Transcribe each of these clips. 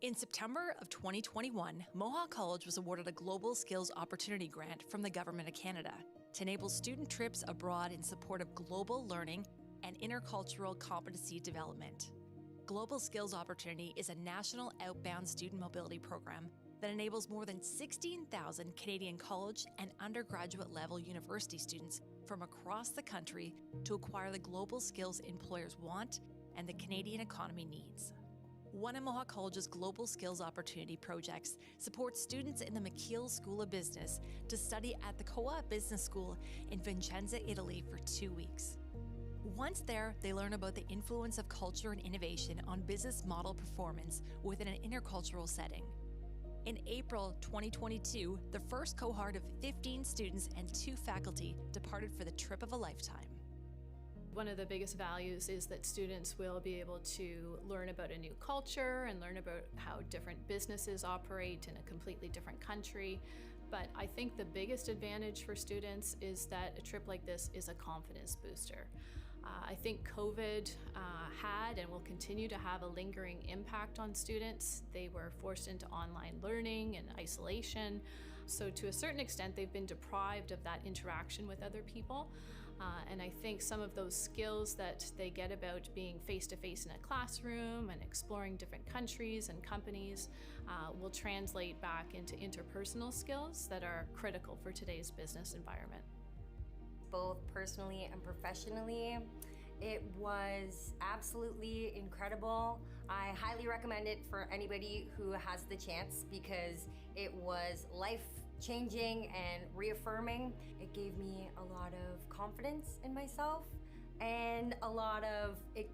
In September of 2021, Mohawk College was awarded a Global Skills Opportunity Grant from the Government of Canada to enable student trips abroad in support of global learning and intercultural competency development. Global Skills Opportunity is a national outbound student mobility program that enables more than 16,000 Canadian college and undergraduate level university students from across the country to acquire the global skills employers want and the Canadian economy needs. One of Mohawk College's Global Skills Opportunity projects supports students in the McKeel School of Business to study at the Co-op Business School in Vicenza, Italy for 2 weeks. Once there, they learn about the influence of culture and innovation on business model performance within an intercultural setting. In April 2022, the first cohort of 15 students and 2 faculty departed for the trip of a lifetime. One of the biggest values is that students will be able to learn about a new culture and learn about how different businesses operate in a completely different country. But I think the biggest advantage for students is that a trip like this is a confidence booster. I think COVID had and will continue to have a lingering impact on students. They were forced into online learning and isolation. So to a certain extent, they've been deprived of that interaction with other people. And I think some of those skills that they get about being face-to-face in a classroom and exploring different countries and companies will translate back into interpersonal skills that are critical for today's business environment. Both personally and professionally, it was absolutely incredible. I highly recommend it for anybody who has the chance because it was life-changing and reaffirming. It gave me a lot of confidence in myself and it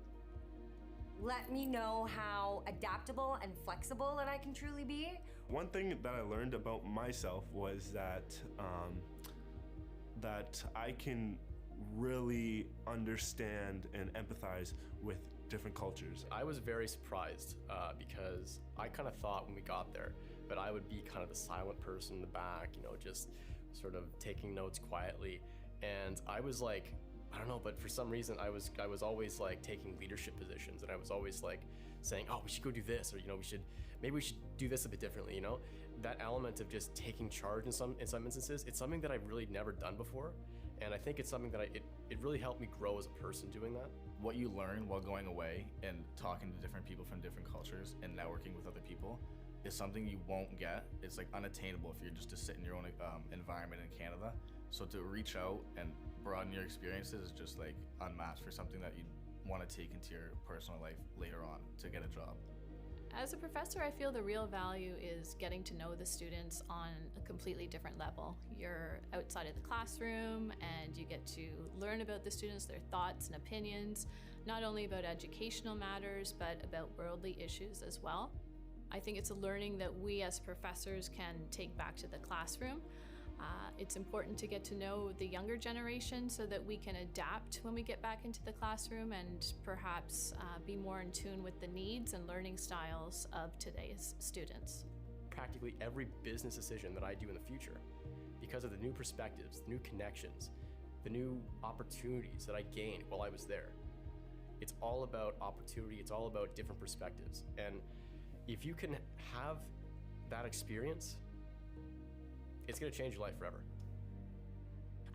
let me know how adaptable and flexible that I can truly be. One thing that I learned about myself was that I can really understand and empathize with different cultures. I was very surprised because I kind of thought when we got there that I would be kind of the silent person in the back, just sort of taking notes quietly. And I was like, I don't know, but for some reason I was always like taking leadership positions, and I was always like saying, oh, we should go do this, or maybe we should do this a bit differently, That element of just taking charge in some instances, it's something that I've really never done before, and I think it's something that it really helped me grow as a person doing that. What you learn while going away and talking to different people from different cultures and networking with other people is something you won't get. It's like unattainable if you're just to sit in your own environment in Canada. So to reach out and broaden your experiences is just like unmatched for something that you want to take into your personal life later on to get a job. As a professor, I feel the real value is getting to know the students on a completely different level. You're outside of the classroom and you get to learn about the students, their thoughts and opinions, not only about educational matters, but about worldly issues as well. I think it's a learning that we as professors can take back to the classroom. It's important to get to know the younger generation so that we can adapt when we get back into the classroom and perhaps be more in tune with the needs and learning styles of today's students. Practically every business decision that I do in the future, because of the new perspectives, the new connections, the new opportunities that I gained while I was there, it's all about opportunity, it's all about different perspectives. And if you can have that experience, it's going to change your life forever.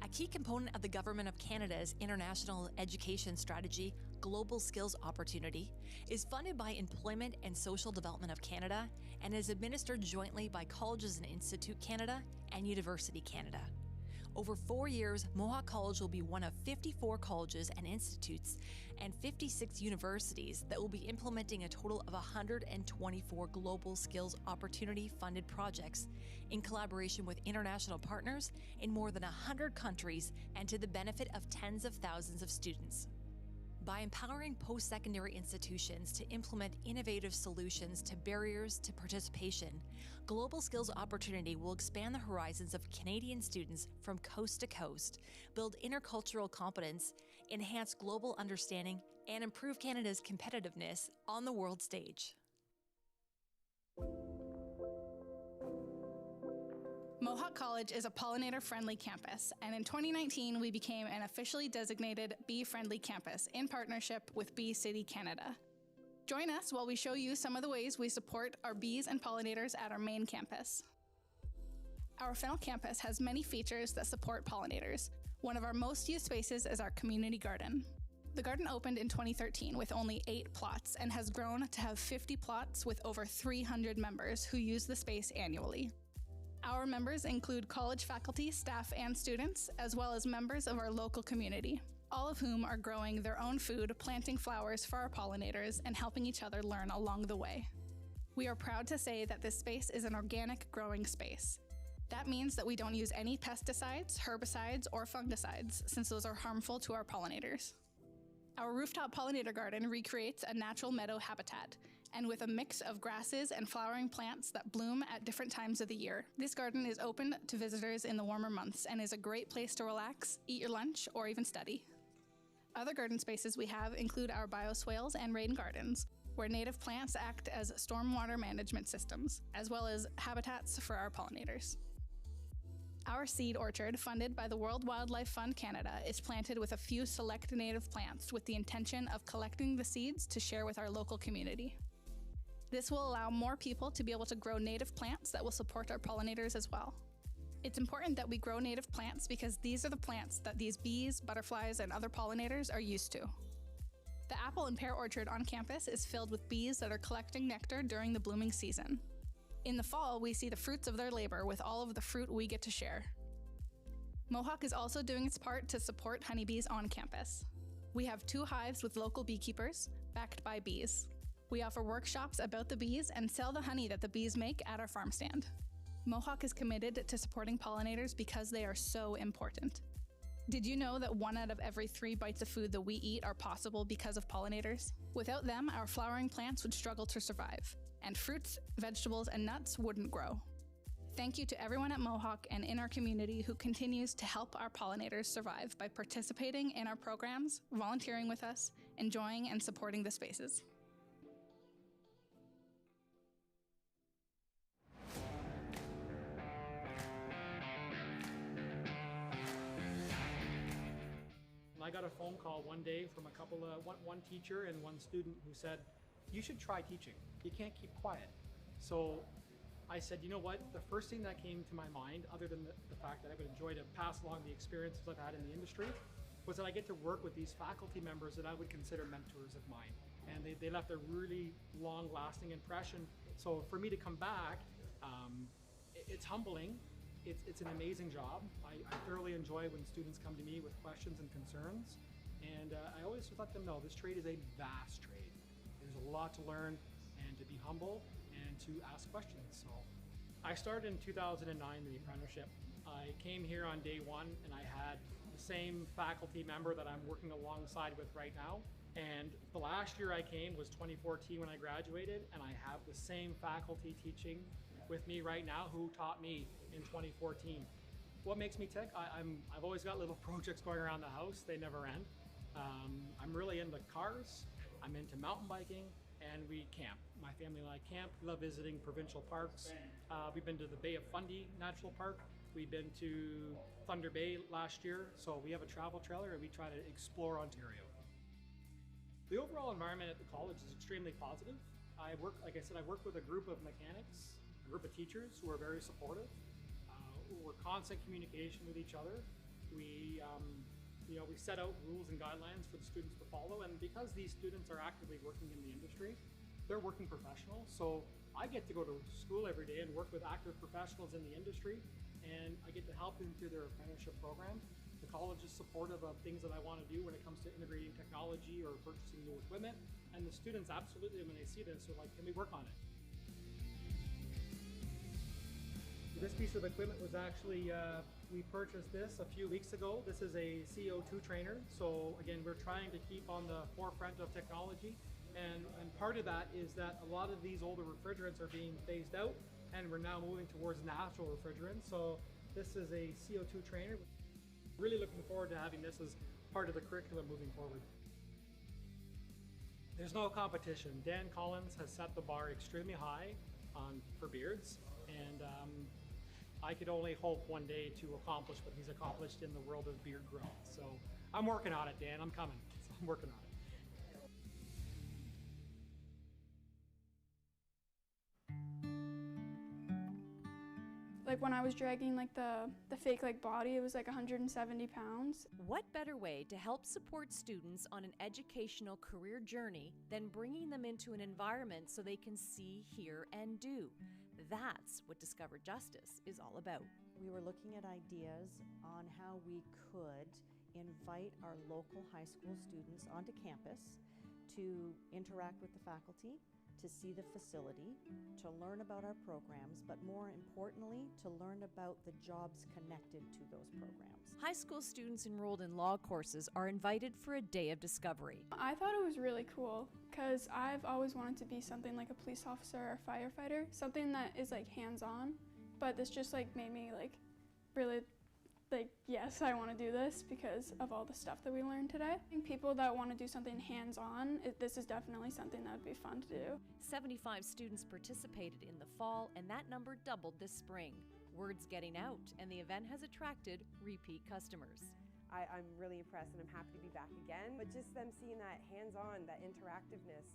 A key component of the Government of Canada's international education strategy, Global Skills Opportunity, is funded by Employment and Social Development of Canada and is administered jointly by Colleges and Institute Canada and University Canada. Over 4 years, Mohawk College will be one of 54 colleges and institutes and 56 universities that will be implementing a total of 124 Global Skills Opportunity funded projects in collaboration with international partners in more than 100 countries and to the benefit of tens of thousands of students. By empowering post-secondary institutions to implement innovative solutions to barriers to participation, Global Skills Opportunity will expand the horizons of Canadian students from coast to coast, build intercultural competence, enhance global understanding, and improve Canada's competitiveness on the world stage. Mohawk College is a Pollinator-friendly campus, and in 2019 we became an officially designated bee-friendly campus in partnership with Bee City Canada. Join us while we show you some of the ways we support our bees and pollinators at our main campus. Our Fennel campus has many features that support pollinators. One of our most used spaces is our community garden. The garden opened in 2013 with only 8 plots and has grown to have 50 plots with over 300 members who use the space annually. Our members include college faculty, staff, and students, as well as members of our local community, all of whom are growing their own food, planting flowers for our pollinators, and helping each other learn along the way. We are proud to say that this space is an organic growing space. That means that we don't use any pesticides, herbicides, or fungicides, since those are harmful to our pollinators. Our rooftop pollinator garden recreates a natural meadow habitat, and with a mix of grasses and flowering plants that bloom at different times of the year. This garden is open to visitors in the warmer months and is a great place to relax, eat your lunch, or even study. Other garden spaces we have include our bioswales and rain gardens, where native plants act as stormwater management systems, as well as habitats for our pollinators. Our seed orchard, funded by the World Wildlife Fund Canada, is planted with a few select native plants with the intention of collecting the seeds to share with our local community. This will allow more people to be able to grow native plants that will support our pollinators as well. It's important that we grow native plants because these are the plants that these bees, butterflies, and other pollinators are used to. The apple and pear orchard on campus is filled with bees that are collecting nectar during the blooming season. In the fall, we see the fruits of their labor with all of the fruit we get to share. Mohawk is also doing its part to support honeybees on campus. We have 2 hives with local beekeepers, backed by bees. We offer workshops about the bees and sell the honey that the bees make at our farm stand. Mohawk is committed to supporting pollinators because they are so important. Did you know that 1 out of every 3 bites of food that we eat are possible because of pollinators? Without them, our flowering plants would struggle to survive, and fruits, vegetables, and nuts wouldn't grow. Thank you to everyone at Mohawk and in our community who continues to help our pollinators survive by participating in our programs, volunteering with us, enjoying and supporting the spaces. I got a phone call one day from one teacher and one student who said, "You should try teaching. You can't keep quiet." So I said, you know what? The first thing that came to my mind, other than the fact that I would enjoy to pass along the experiences I've had in the industry, was that I get to work with these faculty members that I would consider mentors of mine. And they left a really long-lasting impression. So for me to come back, it's humbling. It's an amazing job. I thoroughly enjoy when students come to me with questions and concerns. And I always let them know this trade is a vast trade. There's a lot to learn and to be humble and to ask questions. So I started in 2009 the apprenticeship. I came here on day 1 and I had the same faculty member that I'm working alongside with right now. And the last year I came was 2014 when I graduated, and I have the same faculty teaching with me right now who taught me in 2014. What makes me tick? I've always got little projects going around the house. They never end. I'm really into cars. I'm into mountain biking, and we camp. My family and I camp. We love visiting provincial parks. We've been to the Bay of Fundy National Park. We've been to Thunder Bay last year. So we have a travel trailer and we try to explore Ontario. The overall environment at the college is extremely positive. Like I said, I work with a group of mechanics, a group of teachers who are very supportive. We're constant communication with each other. We set out rules and guidelines for the students to follow, and because these students are actively working in the industry, they're working professionals. So I get to go to school every day and work with active professionals in the industry, and I get to help them through their apprenticeship program. The college is supportive of things that I want to do when it comes to integrating technology or purchasing new equipment, and the students absolutely, when they see this, are like, can we work on it? This piece of equipment was actually, we purchased this a few weeks ago. This is a CO2 trainer. So again, we're trying to keep on the forefront of technology. And part of that is that a lot of these older refrigerants are being phased out, and we're now moving towards natural refrigerants. So this is a CO2 trainer. Really looking forward to having this as part of the curriculum moving forward. There's no competition. Dan Collins has set the bar extremely high for beards, and I could only hope one day to accomplish what he's accomplished in the world of beard growth. So I'm working on it, Dan. I'm coming. I'm working on it. Like when I was dragging like the fake like body, it was like 170 pounds. What better way to help support students on an educational career journey than bringing them into an environment so they can see, hear, and do? That's what Discover Justice is all about. We were looking at ideas on how we could invite our local high school students onto campus to interact with the faculty, to see the facility, to learn about our programs, but more importantly, to learn about the jobs connected to those programs. High school students enrolled in law courses are invited for a day of discovery. I thought it was really cool because I've always wanted to be something like a police officer or a firefighter, something that is like hands-on, but this just like made me like really like, yes, I want to do this because of all the stuff that we learned today. I think people that want to do something hands-on, this is definitely something that would be fun to do. 75 students participated in the fall, and that number doubled this spring. Word's getting out, and the event has attracted repeat customers. I'm really impressed, and I'm happy to be back again. But just them seeing that hands-on, that interactiveness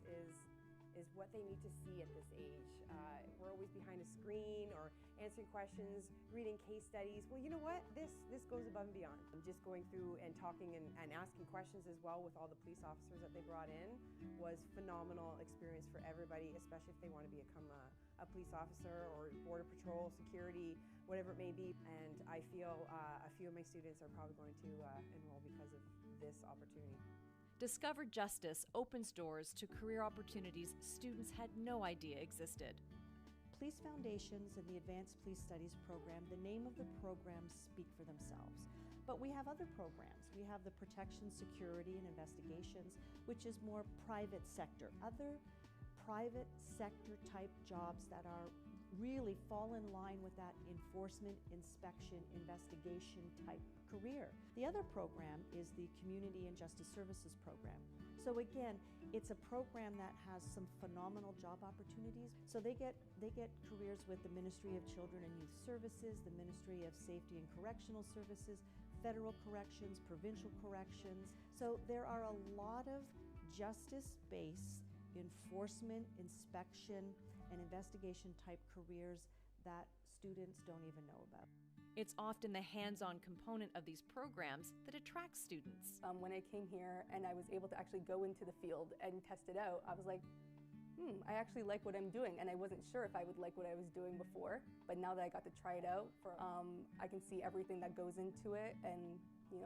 is what they need to see at this age. We're always behind a screen or answering questions, reading case studies. Well, you know what? This goes above and beyond. Just going through and talking and asking questions as well with all the police officers that they brought in was phenomenal experience for everybody, especially if they want to become a police officer or border patrol, security, whatever it may be. And I feel a few of my students are probably going to enroll because of this opportunity. Discover Justice opens doors to career opportunities students had no idea existed. Police Foundations and the Advanced Police Studies program, the name of the programs speak for themselves. But we have other programs. We have the Protection, Security, and Investigations, which is more private sector. Other private sector type jobs that are really fall in line with that enforcement, inspection, investigation type career. The other program is the Community and Justice Services program. So again, it's a program that has some phenomenal job opportunities. So they get careers with the Ministry of Children and Youth Services, the Ministry of Safety and Correctional Services, federal corrections, provincial corrections. So there are a lot of justice-based enforcement, inspection, and investigation type careers that students don't even know about. It's often the hands-on component of these programs that attracts students. When I came here and I was able to actually go into the field and test it out, I was like, I actually like what I'm doing, and I wasn't sure if I would like what I was doing before, but now that I got to try it out, I can see everything that goes into it and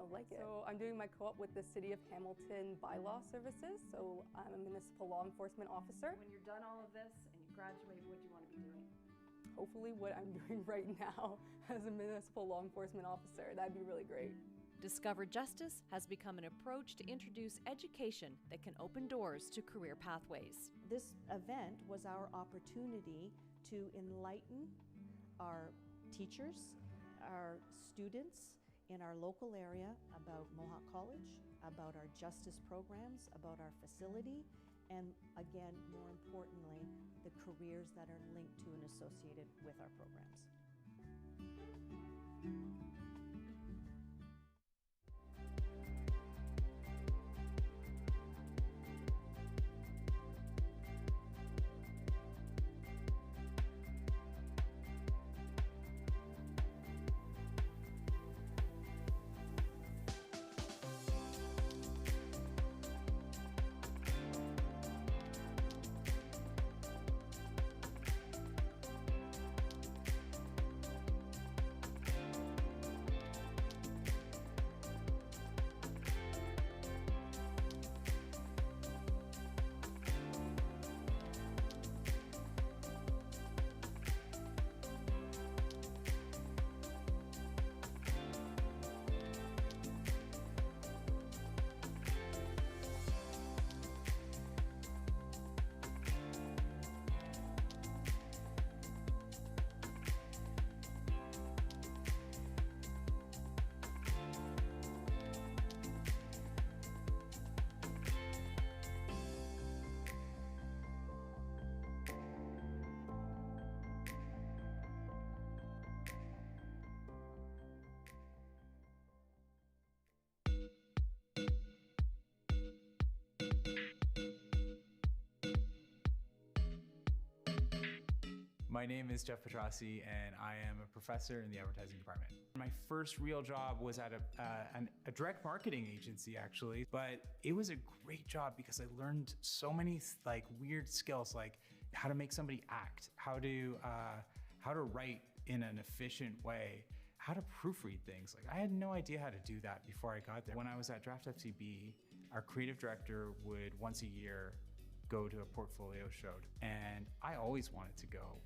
like it. So I'm doing my co-op with the City of Hamilton Bylaw Services, so I'm a municipal law enforcement officer. When you're done all of this and you graduate, what do you want to be doing? Hopefully what I'm doing right now as a municipal law enforcement officer. That'd be really great. Discover Justice has become an approach to introduce education that can open doors to career pathways. This event was our opportunity to enlighten our teachers, our students in our local area about Mohawk College, about our justice programs, about our facility, and again, more importantly, the careers that are linked to and associated with our programs. My name is Jeff Petrossi, and I am a professor in the advertising department. My first real job was at a direct marketing agency, actually, but it was a great job because I learned so many like weird skills, like how to make somebody act, how to write in an efficient way, how to proofread things. Like I had no idea how to do that before I got there. When I was at Draft FCB, our creative director would once a year go to a portfolio show, and I always wanted to go.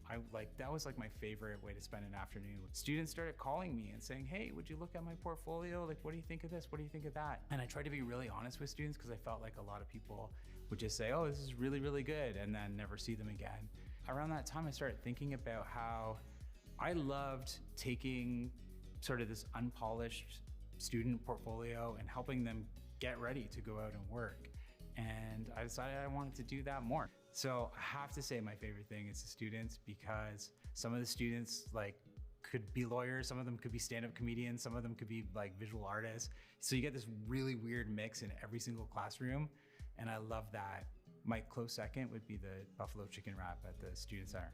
That was like my favorite way to spend an afternoon. Students started calling me and saying, hey, would you look at my portfolio? Like, what do you think of this? What do you think of that? And I tried to be really honest with students because I felt like a lot of people would just say, oh, this is really, really good, and then never see them again. Around that time, I started thinking about how I loved taking sort of this unpolished student portfolio and helping them get ready to go out and work. And I decided I wanted to do that more. So I have to say my favorite thing is the students, because some of the students could be lawyers, some of them could be stand-up comedians, some of them could be like visual artists. So you get this really weird mix in every single classroom, and I love that. My close second would be the buffalo chicken wrap at the student center.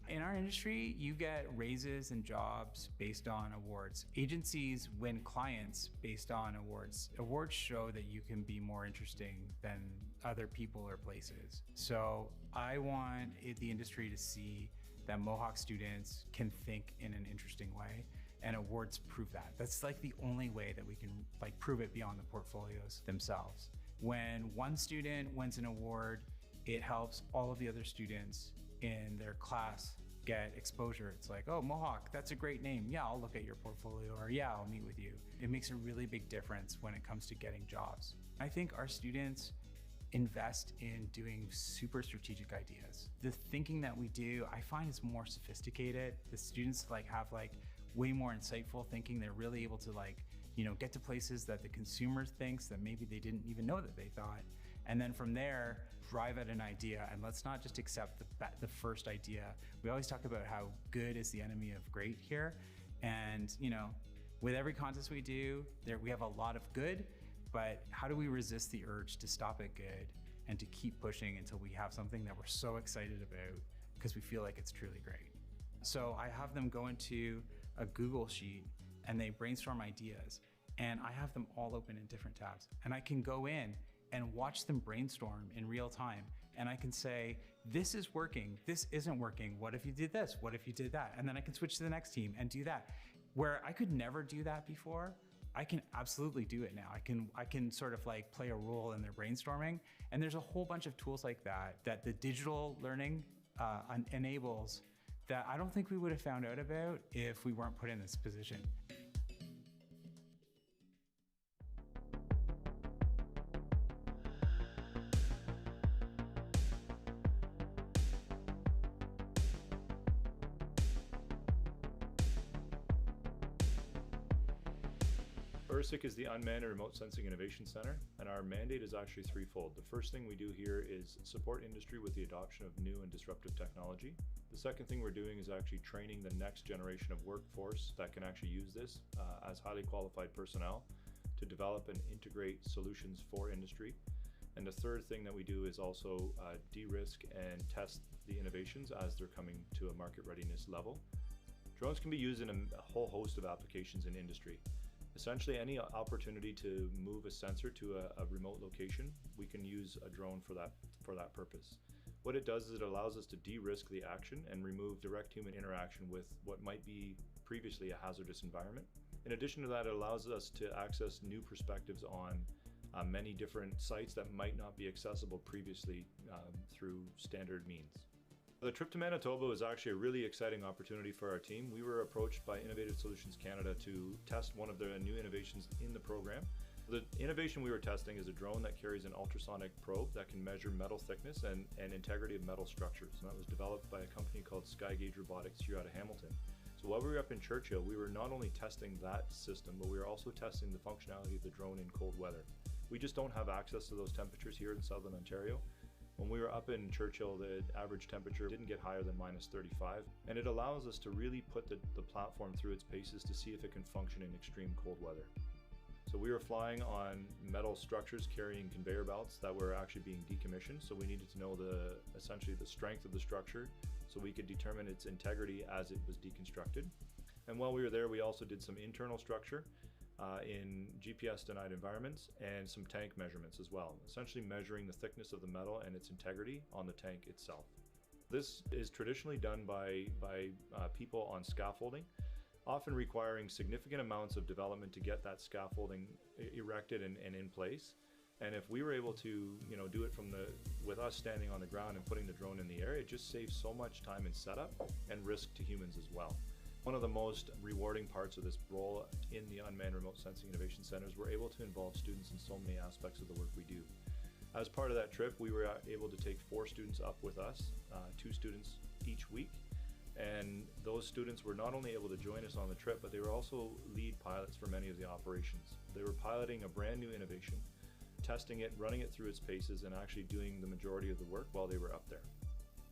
In our industry, you get raises and jobs based on awards. Agencies win clients based on awards. Awards show that you can be more interesting than other people or places. So I want the industry to see that Mohawk students can think in an interesting way, and awards prove that. That's like the only way that we can prove it beyond the portfolios themselves. When one student wins an award, it helps all of the other students in their class get exposure. It's like, oh, Mohawk, that's a great name. Yeah, I'll look at your portfolio, or yeah, I'll meet with you. It makes a really big difference when it comes to getting jobs. I think our students invest in doing super strategic ideas. The thinking that we do, I find, is more sophisticated. The students have way more insightful thinking. They're really able to get to places that the consumer thinks that maybe they didn't even know that they thought. And then from there, drive at an idea, and let's not just accept the first idea. We always talk about how good is the enemy of great here. And with every contest we do, we have a lot of good, but how do we resist the urge to stop at good and to keep pushing until we have something that we're so excited about because we feel like it's truly great? So I have them go into a Google sheet and they brainstorm ideas, and I have them all open in different tabs, and I can go in and watch them brainstorm in real time. And I can say, this is working, this isn't working. What if you did this? What if you did that? And then I can switch to the next team and do that. Where I could never do that before, I can absolutely do it now. I can sort of play a role in their brainstorming. And there's a whole bunch of tools like that the digital learning enables, that I don't think we would have found out about if we weren't put in this position. URSIC is the Unmanned and Remote Sensing Innovation Center, and our mandate is actually threefold. The first thing we do here is support industry with the adoption of new and disruptive technology. The second thing we're doing is actually training the next generation of workforce that can actually use this as highly qualified personnel to develop and integrate solutions for industry. And the third thing that we do is also de-risk and test the innovations as they're coming to a market readiness level. Drones can be used in a whole host of applications in industry. Essentially, any opportunity to move a sensor to a remote location, we can use a drone for that purpose. What it does is it allows us to de-risk the action and remove direct human interaction with what might be previously a hazardous environment. In addition to that, it allows us to access new perspectives on many different sites that might not be accessible previously through standard means. The trip to Manitoba was actually a really exciting opportunity for our team. We were approached by Innovative Solutions Canada to test one of their new innovations in the program. The innovation we were testing is a drone that carries an ultrasonic probe that can measure metal thickness and integrity of metal structures. And that was developed by a company called Skygauge Robotics here out of Hamilton. So while we were up in Churchill, we were not only testing that system, but we were also testing the functionality of the drone in cold weather. We just don't have access to those temperatures here in Southern Ontario. When we were up in Churchill, the average temperature didn't get higher than -35, and it allows us to really put the platform through its paces to see if it can function in extreme cold weather. So we were flying on metal structures carrying conveyor belts that were actually being decommissioned, so we needed to know essentially the strength of the structure so we could determine its integrity as it was deconstructed. And while we were there, we also did some internal structure in GPS denied environments and some tank measurements as well, essentially measuring the thickness of the metal and its integrity on the tank itself. This is traditionally done by people on scaffolding, often requiring significant amounts of development to get that scaffolding erected and in place. And if we were able to, do it with us standing on the ground and putting the drone in the air, it just saves so much time in setup and risk to humans as well. One of the most rewarding parts of this role in the Unmanned Remote Sensing Innovation Center is we're able to involve students in so many aspects of the work we do. As part of that trip, we were able to take 4 students up with us, 2 students each week. And those students were not only able to join us on the trip, but they were also lead pilots for many of the operations. They were piloting a brand new innovation, testing it, running it through its paces, and actually doing the majority of the work while they were up there.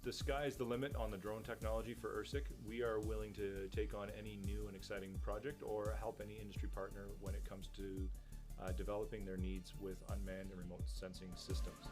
The sky is the limit on the drone technology for ERSIC. We are willing to take on any new and exciting project or help any industry partner when it comes to developing their needs with unmanned and remote sensing systems.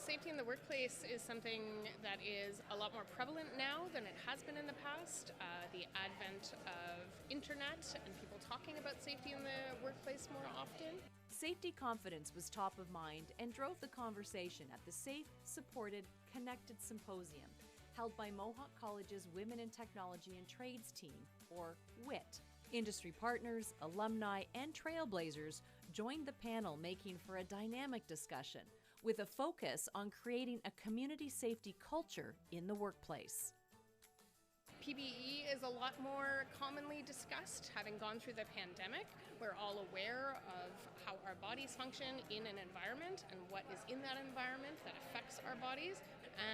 Safety in the workplace is something that is a lot more prevalent now than it has been in the past. The advent of internet and people talking about safety in the workplace more often. Safety confidence was top of mind and drove the conversation at the Safe, Supported, Connected Symposium, held by Mohawk College's Women in Technology and Trades team, or WIT. Industry partners, alumni, and trailblazers joined the panel, making for a dynamic discussion with a focus on creating a community safety culture in the workplace. PBE is a lot more commonly discussed. Having gone through the pandemic, we're all aware of how our bodies function in an environment and what is in that environment that affects our bodies.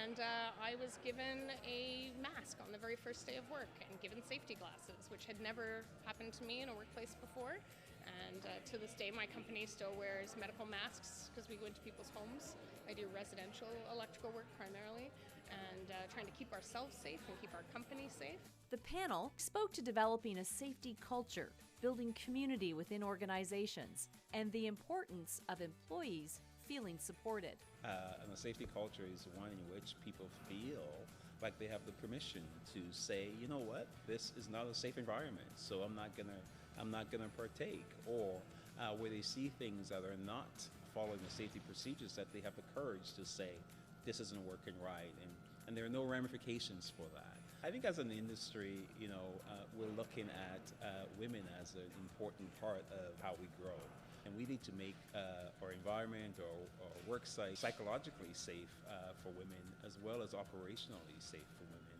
And I was given a mask on the very first day of work and given safety glasses, which had never happened to me in a workplace before. And to this day, my company still wears medical masks because we go into people's homes. I do residential electrical work primarily, and trying to keep ourselves safe and keep our company safe. The panel spoke to developing a safety culture, building community within organizations, and the importance of employees feeling supported. And a safety culture is one in which people feel like they have the permission to say, you know what, this is not a safe environment, so I'm not gonna partake, or where they see things that are not following the safety procedures, that they have the courage to say, this isn't working right, and there are no ramifications for that. I think as an industry, we're looking at women as an important part of how we grow. And we need to make our environment or work site psychologically safe for women, as well as operationally safe for women.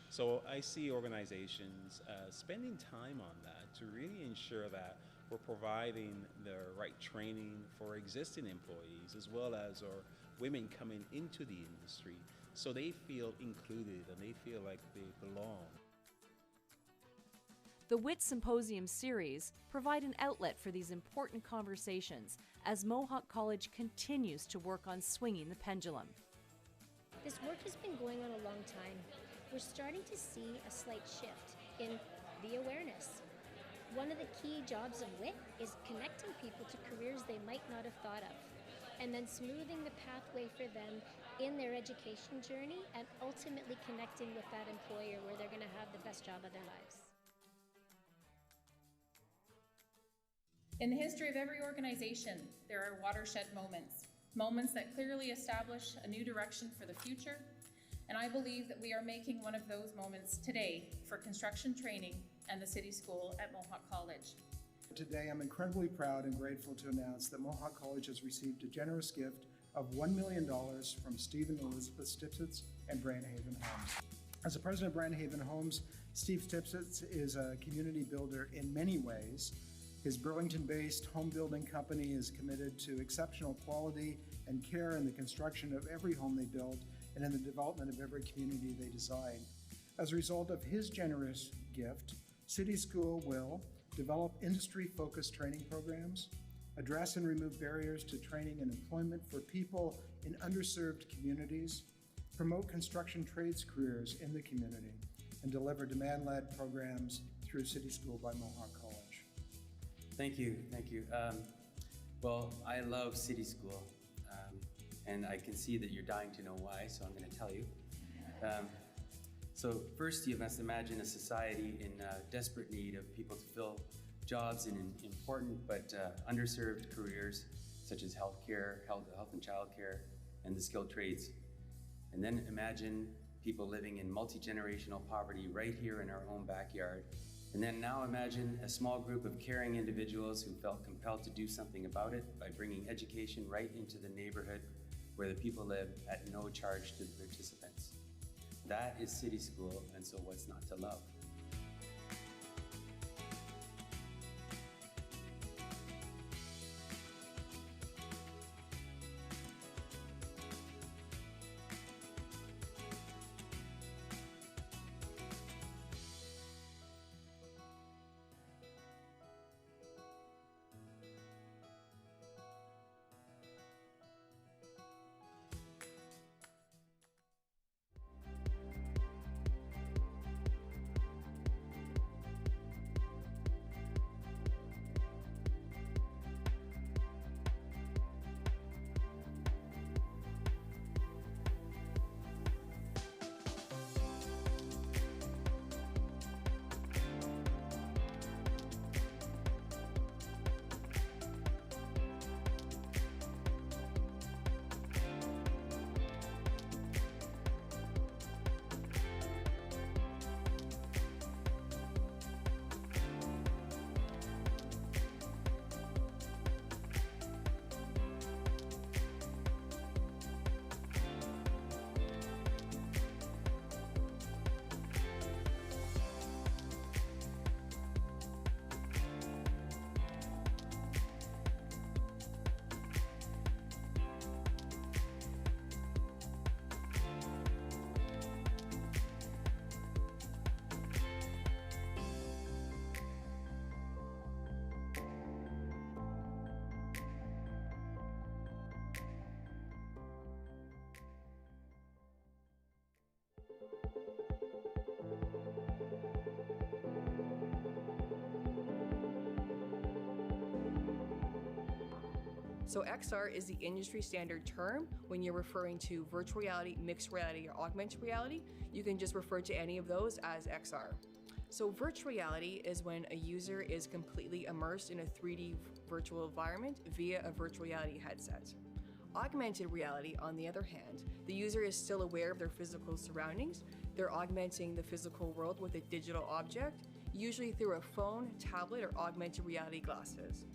So I see organizations spending time on that to really ensure that we're providing the right training for existing employees, as well as our women coming into the industry, so they feel included and they feel like they belong. The WIT Symposium series provide an outlet for these important conversations as Mohawk College continues to work on swinging the pendulum. This work has been going on a long time. We're starting to see a slight shift in the awareness. One of the key jobs of WIT is connecting people to careers they might not have thought of, and then smoothing the pathway for them in their education journey, and ultimately connecting with that employer where they're going to have the best job of their lives. In the history of every organization, there are watershed moments, moments that clearly establish a new direction for the future, and I believe that we are making one of those moments today for construction training and the City School at Mohawk College. Today, I'm incredibly proud and grateful to announce that Mohawk College has received a generous gift of $1 million from Steve and Elizabeth Stipsitz and Brandhaven Homes. As the president of Brandhaven Homes, Steve Stipsitz is a community builder in many ways. His Burlington-based home building company is committed to exceptional quality and care in the construction of every home they build and in the development of every community they design. As a result of his generous gift, City School will develop industry-focused training programs, address and remove barriers to training and employment for people in underserved communities, promote construction trades careers in the community, and deliver demand-led programs through City School by Mohawk College. Thank you, thank you. Well, I love City School, and I can see that you're dying to know why, so I'm going to tell you. So first, you must imagine a society in desperate need of people to fill jobs in important but underserved careers, such as healthcare, health and childcare, and the skilled trades. And then imagine people living in multi-generational poverty right here in our own backyard. And then now imagine a small group of caring individuals who felt compelled to do something about it by bringing education right into the neighborhood where the people live at no charge to the participants. That is City School, and so what's not to love? So XR is the industry standard term when you're referring to virtual reality, mixed reality, or augmented reality. You can just refer to any of those as XR. So virtual reality is when a user is completely immersed in a 3D virtual environment via a virtual reality headset. Augmented reality, on the other hand, the user is still aware of their physical surroundings. They're augmenting the physical world with a digital object, usually through a phone, tablet, or augmented reality glasses.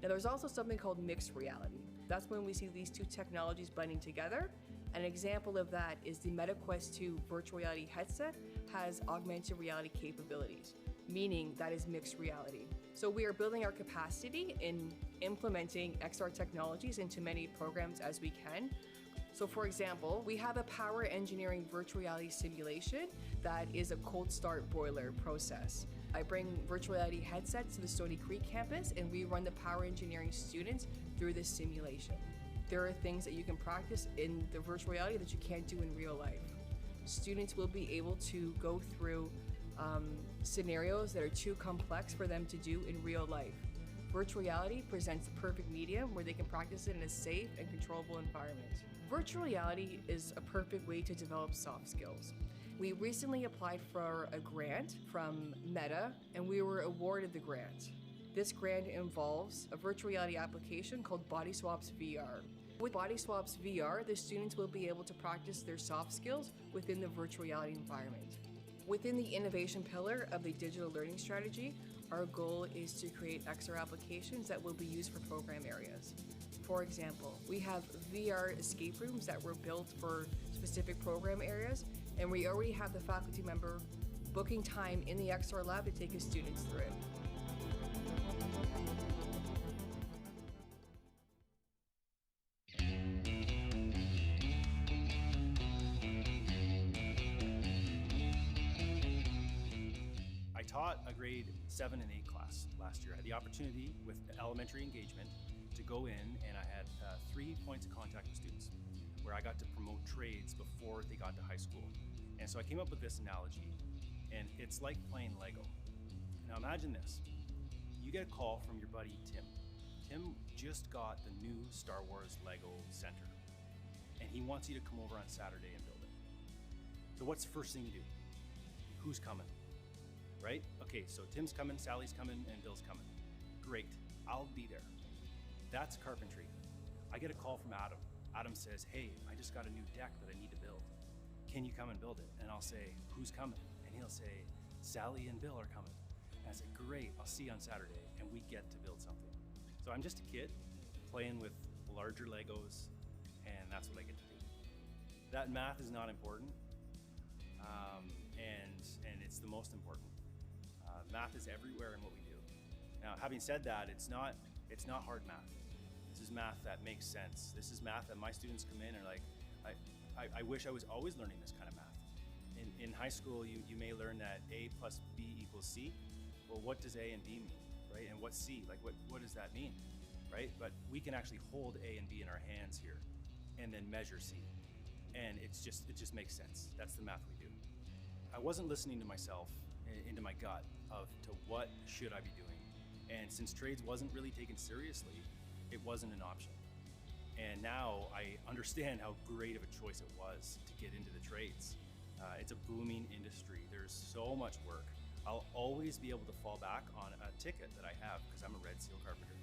Now there's also something called mixed reality. That's when we see these two technologies blending together. An example of that is the Meta Quest 2 virtual reality headset has augmented reality capabilities, meaning that is mixed reality. So we are building our capacity in implementing XR technologies into many programs as we can. So for example, we have a power engineering virtual reality simulation that is a cold start boiler process. I bring virtual reality headsets to the Stony Creek campus and we run the power engineering students through this simulation. There are things that you can practice in the virtual reality that you can't do in real life. Students will be able to go through scenarios that are too complex for them to do in real life. Virtual reality presents the perfect medium where they can practice it in a safe and controllable environment. Virtual reality is a perfect way to develop soft skills. We recently applied for a grant from Meta and we were awarded the grant. This grant involves a virtual reality application called Body Swaps VR. With Body Swaps VR, the students will be able to practice their soft skills within the virtual reality environment. Within the innovation pillar of the digital learning strategy, our goal is to create XR applications that will be used for program areas. For example, we have VR escape rooms that were built for specific program areas, and we already have the faculty member booking time in the XR lab to take his students through it. I taught a grade 7 and 8 class last year. I had the opportunity with elementary engagement to go in, and I had 3 points of contact with students where I got to promote trades before they got to high school. And so I came up with this analogy, and it's like playing Lego. Now imagine this. You get a call from your buddy Tim. Tim just got the new Star Wars Lego center, and he wants you to come over on Saturday and build it. So what's the first thing you do? Who's coming? Right? Okay, so Tim's coming, Sally's coming, and Bill's coming. Great, I'll be there. That's carpentry. I get a call from Adam. Adam says, hey, I just got a new deck that I need to build. Can you come and build it? And I'll say, who's coming? And he'll say, Sally and Bill are coming. And I say, great, I'll see you on Saturday. And we get to build something. So I'm just a kid playing with larger Legos, and that's what I get to do. That math is not important, and it's the most important. Math is everywhere in what we do. Now, having said that, it's not hard math. This is math that makes sense. This is math that my students come in and are like, I wish I was always learning this kind of math. In high school, you may learn that A plus B equals C. Well, what does A and B mean, right? And what's C? Like, what does that mean, right? But we can actually hold A and B in our hands here and then measure C. And it just makes sense. That's the math we do. I wasn't listening to myself, into my gut to what should I be doing. And since trades wasn't really taken seriously, it wasn't an option. And now I understand how great of a choice it was to get into the trades. It's a booming industry. There's so much work. I'll always be able to fall back on a ticket that I have because I'm a Red Seal carpenter.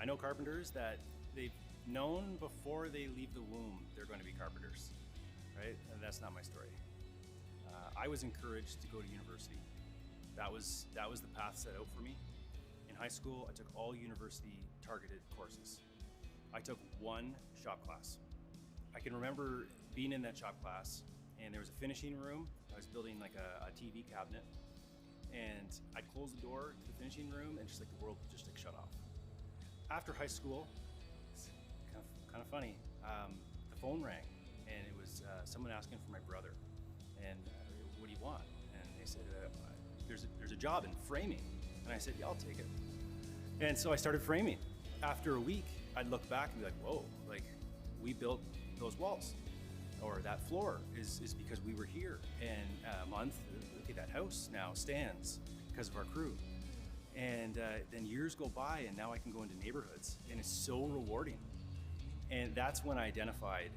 I know carpenters that they've known before they leave the womb they're going to be carpenters, right? And that's not my story. I was encouraged to go to university. That was the path set out for me. In high school, I took all university targeted courses. I took one shop class. I can remember being in that shop class, and there was a finishing room. I was building like a TV cabinet, and I'd close the door to the finishing room, and just like the world would just like shut off. After high school, it's kind of funny. The phone rang, and it was someone asking for my brother. And what do you want? And they said, there's a job in framing. And I said, yeah, I'll take it. And so I started framing. After a week, I'd look back and be like, whoa, like we built those walls. Or that floor is because we were here. And a month, look at that house now stands because of our crew. And then years go by, and now I can go into neighborhoods, and it's so rewarding. And that's when I identified,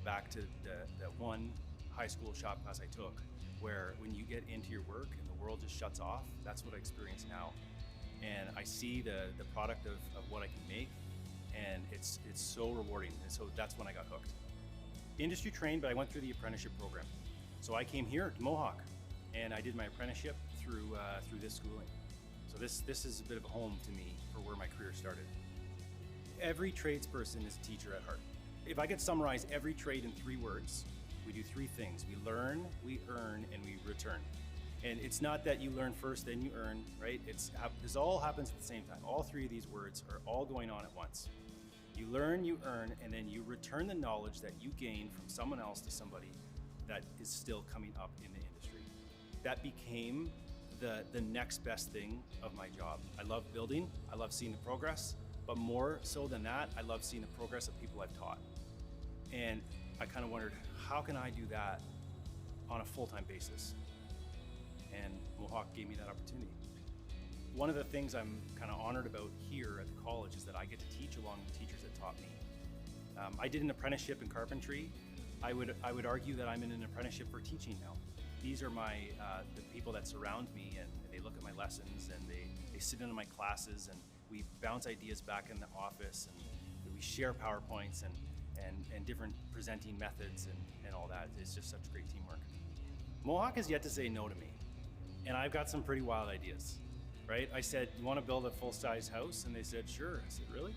back to the one high school shop class I took, where when you get into your work and the world just shuts off, that's what I experience now. And I see the product of what I can make, and it's so rewarding. And so that's when I got hooked. Industry trained, but I went through the apprenticeship program. So I came here to Mohawk, and I did my apprenticeship through this schooling. So this is a bit of a home to me for where my career started. Every tradesperson is a teacher at heart. If I could summarize every trade in 3 words, we do 3 things. We learn, we earn, and we return. And it's not that you learn first, then you earn, right? This all happens at the same time. All 3 of these words are all going on at once. You learn, you earn, and then you return the knowledge that you gain from someone else to somebody that is still coming up in the industry. That became the next best thing of my job. I love building, I love seeing the progress, but more so than that, I love seeing the progress of people I've taught. And I kind of wondered, how can I do that on a full-time basis? And Mohawk gave me that opportunity. One of the things I'm kind of honored about here at the college is that I get to teach along the teachers that taught me. I did an apprenticeship in carpentry. I would argue that I'm in an apprenticeship for teaching now. These are the people that surround me, and they look at my lessons, and they sit in my classes and we bounce ideas back in the office, and we share PowerPoints and different presenting methods and all that. It's just such great teamwork. Mohawk has yet to say no to me, and I've got some pretty wild ideas, right? I said, you want to build a full-size house? And they said, sure. I said, really?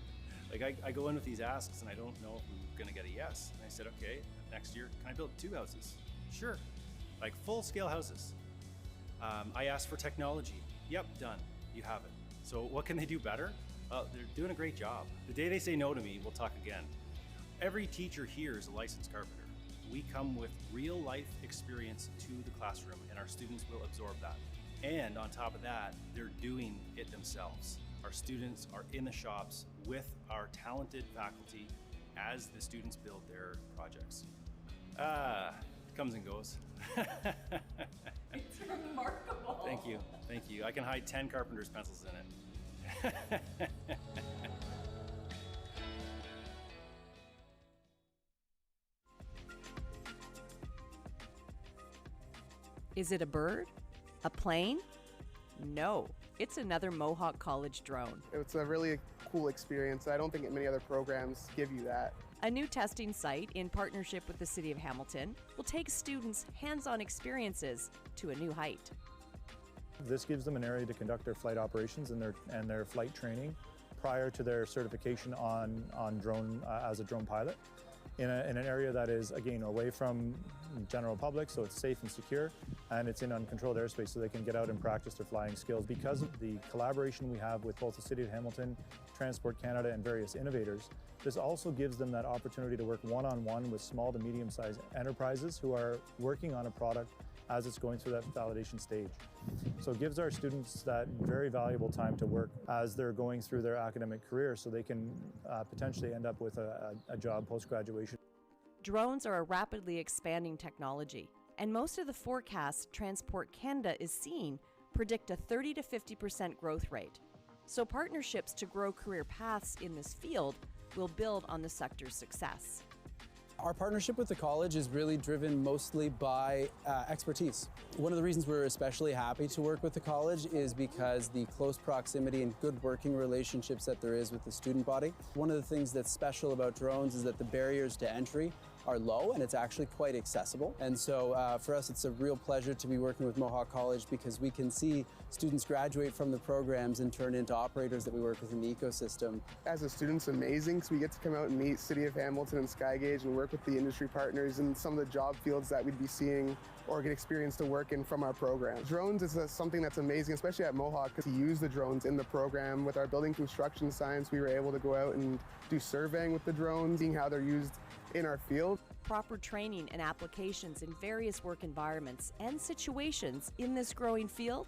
Like, I go in with these asks and I don't know if I'm gonna get a yes. And I said, okay, next year, can I build 2 houses? Sure. Like full-scale houses. I asked for technology. Yep, done. You have it. So what can they do better? They're doing a great job. The day they say no to me, we'll talk again. Every teacher here is a licensed carpenter. We come with real life experience to the classroom, and our students will absorb that. And on top of that, they're doing it themselves. Our students are in the shops with our talented faculty as the students build their projects. It comes and goes. It's remarkable. Thank you, thank you. I can hide 10 carpenter's pencils in it. Is it a bird? A plane? No, it's another Mohawk College drone. It's a really cool experience. I don't think many other programs give you that. A new testing site in partnership with the City of Hamilton will take students' hands-on experiences to a new height. This gives them an area to conduct their flight operations and their flight training prior to their certification on drone as a drone pilot in an area that is, again, away from general public, so it's safe and secure, and it's in uncontrolled airspace so they can get out and practice their flying skills. Because of the collaboration we have with both the City of Hamilton, Transport Canada, and various innovators, this also gives them that opportunity to work one-on-one with small to medium-sized enterprises who are working on a product as it's going through that validation stage. So it gives our students that very valuable time to work as they're going through their academic career so they can potentially end up with a job post-graduation. Drones are a rapidly expanding technology, and most of the forecasts Transport Canada is seeing predict a 30 to 50% growth rate. So partnerships to grow career paths in this field will build on the sector's success. Our partnership with the college is really driven mostly by expertise. One of the reasons we're especially happy to work with the college is because the close proximity and good working relationships that there is with the student body. One of the things that's special about drones is that the barriers to entry are low and it's actually quite accessible. And so for us, it's a real pleasure to be working with Mohawk College because we can see students graduate from the programs and turn into operators that we work with in the ecosystem. As a student, it's amazing because we get to come out and meet City of Hamilton and Skygauge and work with the industry partners in some of the job fields that we'd be seeing or get experience to work in from our program. Drones is something that's amazing, especially at Mohawk, to use the drones in the program. With our building construction science, we were able to go out and do surveying with the drones, seeing how they're used in our field. Proper training and applications in various work environments and situations in this growing field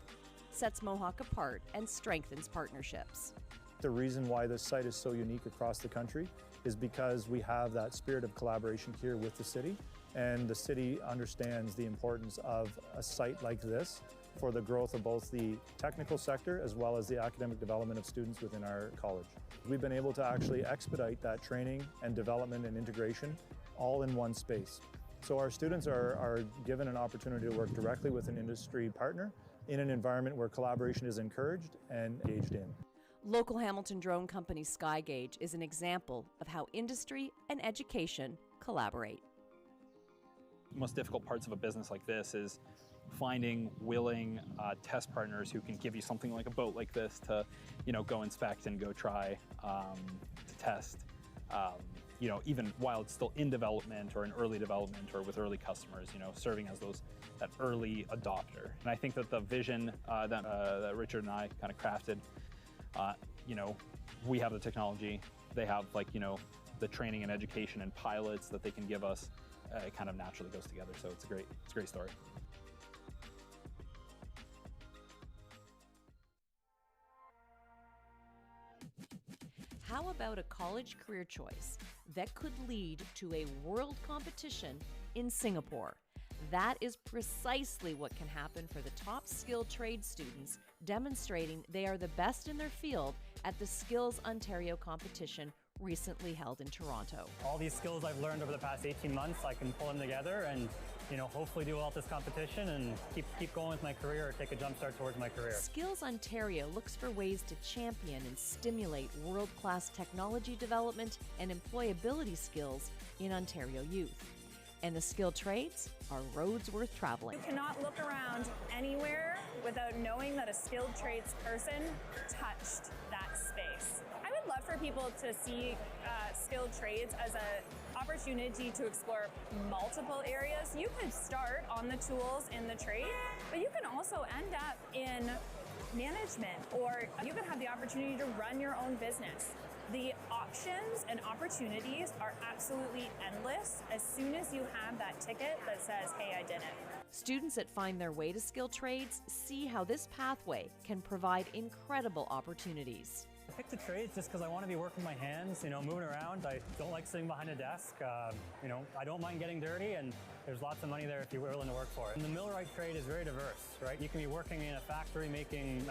sets Mohawk apart and strengthens partnerships. The reason why this site is so unique across the country is because we have that spirit of collaboration here with the city, and the city understands the importance of a site like this for the growth of both the technical sector as well as the academic development of students within our college. We've been able to actually expedite that training and development and integration all in one space. So our students are given an opportunity to work directly with an industry partner in an environment where collaboration is encouraged and engaged in. Local Hamilton drone company Skygauge is an example of how industry and education collaborate. The most difficult parts of a business like this is finding willing test partners who can give you something like a boat like this to, go inspect and go try to test. Even while it's still in development or in early development or with early customers, serving as that early adopter. And I think that the vision that Richard and I kind of crafted, we have the technology, they have the training and education and pilots that they can give us. It kind of naturally goes together, so it's a great story. How about a college career choice that could lead to a world competition in Singapore? That is precisely what can happen for the top skilled trade students, demonstrating they are the best in their field at the Skills Ontario competition recently held in Toronto. All these skills I've learned over the past 18 months, I can pull them together and hopefully do well at this competition and keep going with my career or take a jump start towards my career. Skills Ontario looks for ways to champion and stimulate world-class technology development and employability skills in Ontario youth. And the skilled trades are roads worth traveling. You cannot look around anywhere without knowing that a skilled trades person touched that space. I would love for people to see skilled trades as an opportunity to explore multiple areas. You could start on the tools in the trade, but you can also end up in management, or you can have the opportunity to run your own business. The options and opportunities are absolutely endless as soon as you have that ticket that says, hey, I did it. Students that find their way to skilled trades see how this pathway can provide incredible opportunities. I picked the trades just because I want to be working my hands, moving around. I don't like sitting behind a desk. I don't mind getting dirty, and there's lots of money there if you're willing to work for it. And the millwright trade is very diverse, right? You can be working in a factory making,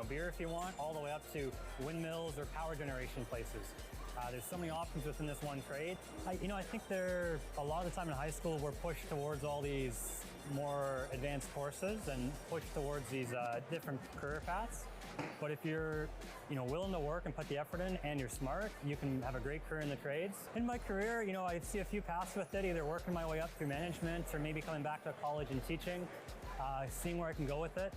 beer if you want, all the way up to windmills or power generation places. There's so many options within this one trade. I think a lot of the time in high school we're pushed towards all these more advanced courses and pushed towards these different career paths. But if you're, willing to work and put the effort in and you're smart, you can have a great career in the trades. In my career, I see a few paths with it, either working my way up through management or maybe coming back to college and teaching, seeing where I can go with it.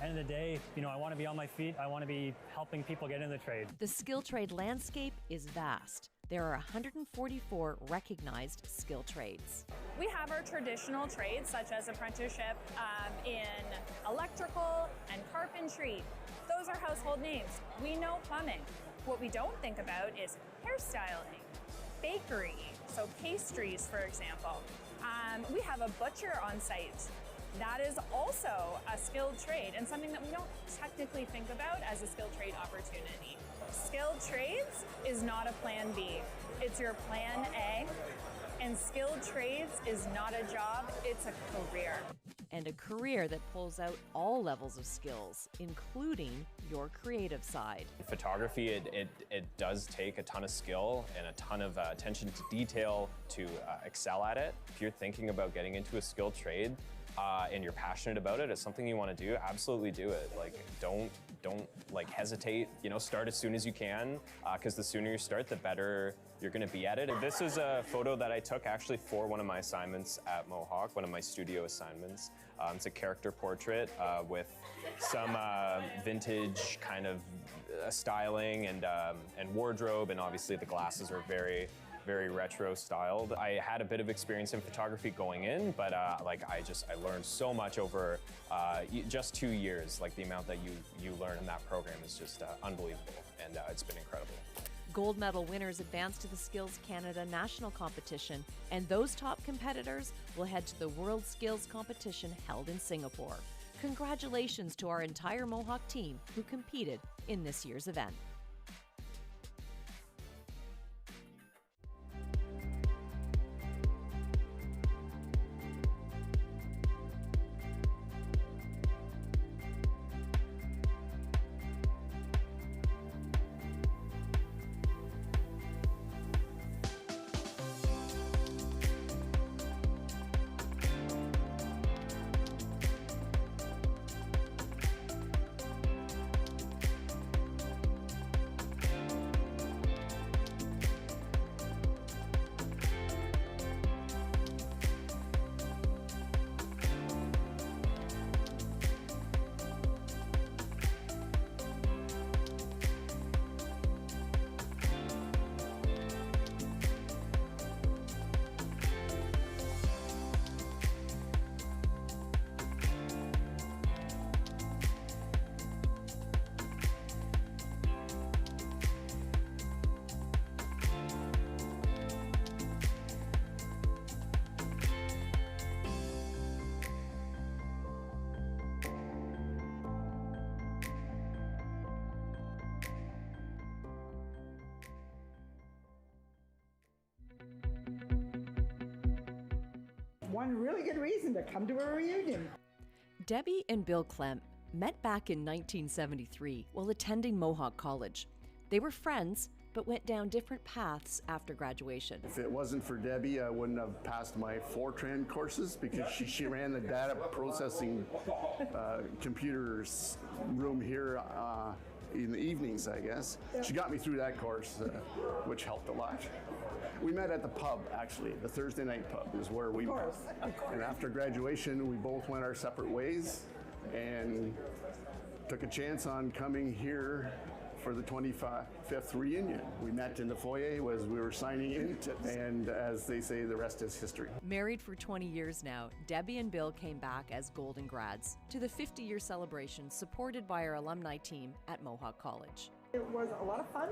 End of the day, I want to be on my feet. I want to be helping people get in the trade. The skill trade landscape is vast. There are 144 recognized skill trades. We have our traditional trades, such as apprenticeship in electrical and carpentry. Those are household names. We know plumbing. What we don't think about is hairstyling, bakery, so pastries, for example. We have a butcher on site. That is also a skilled trade and something that we don't technically think about as a skilled trade opportunity. Skilled trades is not a plan B. It's your plan A. And skilled trades is not a job, it's a career. And a career that pulls out all levels of skills, including your creative side. Photography, it does take a ton of skill and a ton of attention to detail to excel at it. If you're thinking about getting into a skilled trade, and you're passionate about it, it's something you want to do, absolutely do it. Don't hesitate, start as soon as you can, because the sooner you start, the better you're going to be at it. This is a photo that I took actually for one of my assignments at Mohawk, one of my studio assignments. It's a character portrait with some vintage kind of styling and wardrobe, and obviously the glasses are very retro styled. I had a bit of experience in photography going in, but I learned so much over just 2 years. The amount that you learn in that program is just unbelievable, and it's been incredible. Gold medal winners advance to the Skills Canada National Competition, and those top competitors will head to the World Skills Competition held in Singapore. Congratulations to our entire Mohawk team who competed in this year's event. One really good reason to come to a reunion. Debbie and Bill Clem met back in 1973 while attending Mohawk College. They were friends, but went down different paths after graduation. If it wasn't for Debbie, I wouldn't have passed my Fortran courses because she ran the data processing computers room here in the evenings, I guess. She got me through that course, which helped a lot. We met at the pub, actually. The Thursday night pub is where we met. And after graduation, we both went our separate ways and took a chance on coming here for the 25th reunion. We met in the foyer as we were signing in, and as they say, the rest is history. Married for 20 years now, Debbie and Bill came back as Golden Grads to the 50-year celebration supported by our alumni team at Mohawk College. It was a lot of fun,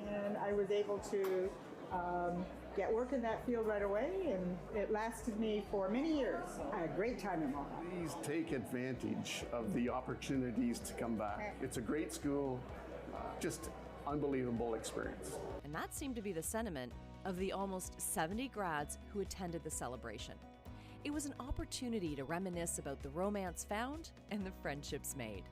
and I was able to get work in that field right away, and it lasted me for many years. I had a great time in Mohawk. Please take advantage of the opportunities to come back. It's a great school, just unbelievable experience. And that seemed to be the sentiment of the almost 70 grads who attended the celebration. It was an opportunity to reminisce about the romance found and the friendships made.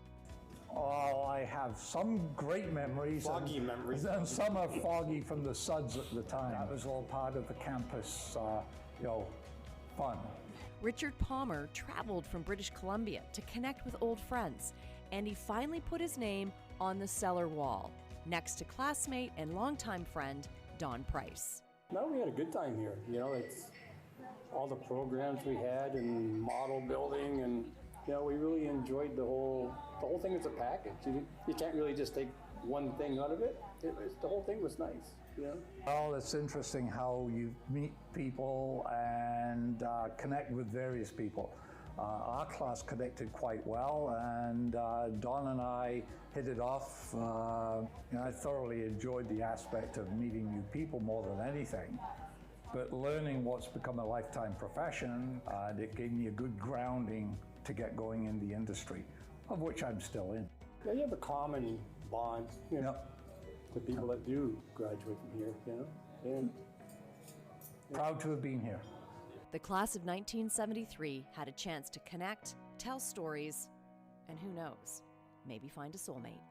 Oh, I have some great memories. Foggy memories. And some are foggy from the suds at the time. That was all part of the campus, fun. Richard Palmer traveled from British Columbia to connect with old friends, and he finally put his name on the cellar wall, next to classmate and longtime friend Don Price. No, we had a good time here. It's all the programs we had and model building, and we really enjoyed the whole thing as a package. You can't really just take one thing out of it. The whole thing was nice. Well, it's interesting how you meet people and connect with various people. Our class connected quite well, and Don and I hit it off. I thoroughly enjoyed the aspect of meeting new people more than anything. But learning what's become a lifetime profession, it gave me a good grounding to get going in the industry, of which I'm still in. Yeah, you have a common bond with people that do graduate from here, and proud to have been here. The class of 1973 had a chance to connect, tell stories, and who knows, maybe find a soulmate.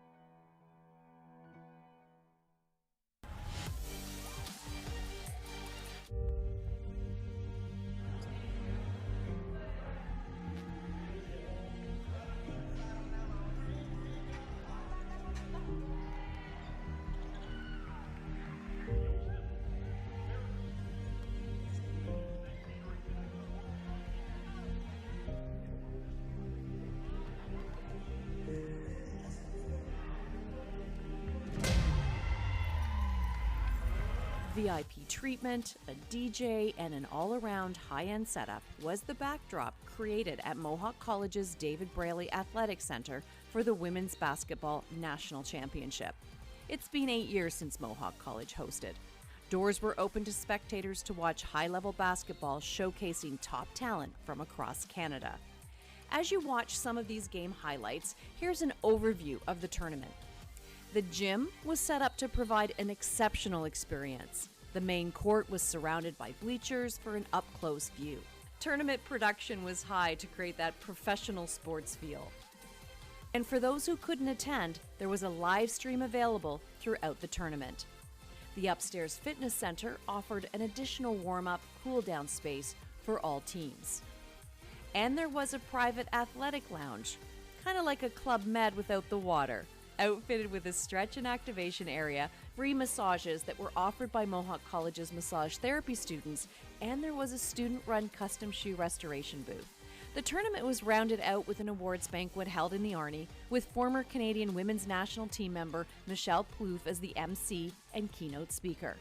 VIP treatment, a DJ, and an all-around high-end setup was the backdrop created at Mohawk College's David Braley Athletic Center for the Women's Basketball National Championship. It's been 8 years since Mohawk College hosted. Doors were open to spectators to watch high-level basketball showcasing top talent from across Canada. As you watch some of these game highlights, here's an overview of the tournament. The gym was set up to provide an exceptional experience. The main court was surrounded by bleachers for an up-close view. Tournament production was high to create that professional sports feel. And for those who couldn't attend, there was a live stream available throughout the tournament. The upstairs fitness center offered an additional warm-up, cool-down space for all teams. And there was a private athletic lounge, kind of like a Club Med without the water, outfitted with a stretch and activation area, free massages that were offered by Mohawk College's massage therapy students, and there was a student-run custom shoe restoration booth. The tournament was rounded out with an awards banquet held in the Arnie, with former Canadian women's national team member Michelle Plouffe as the MC and keynote speaker.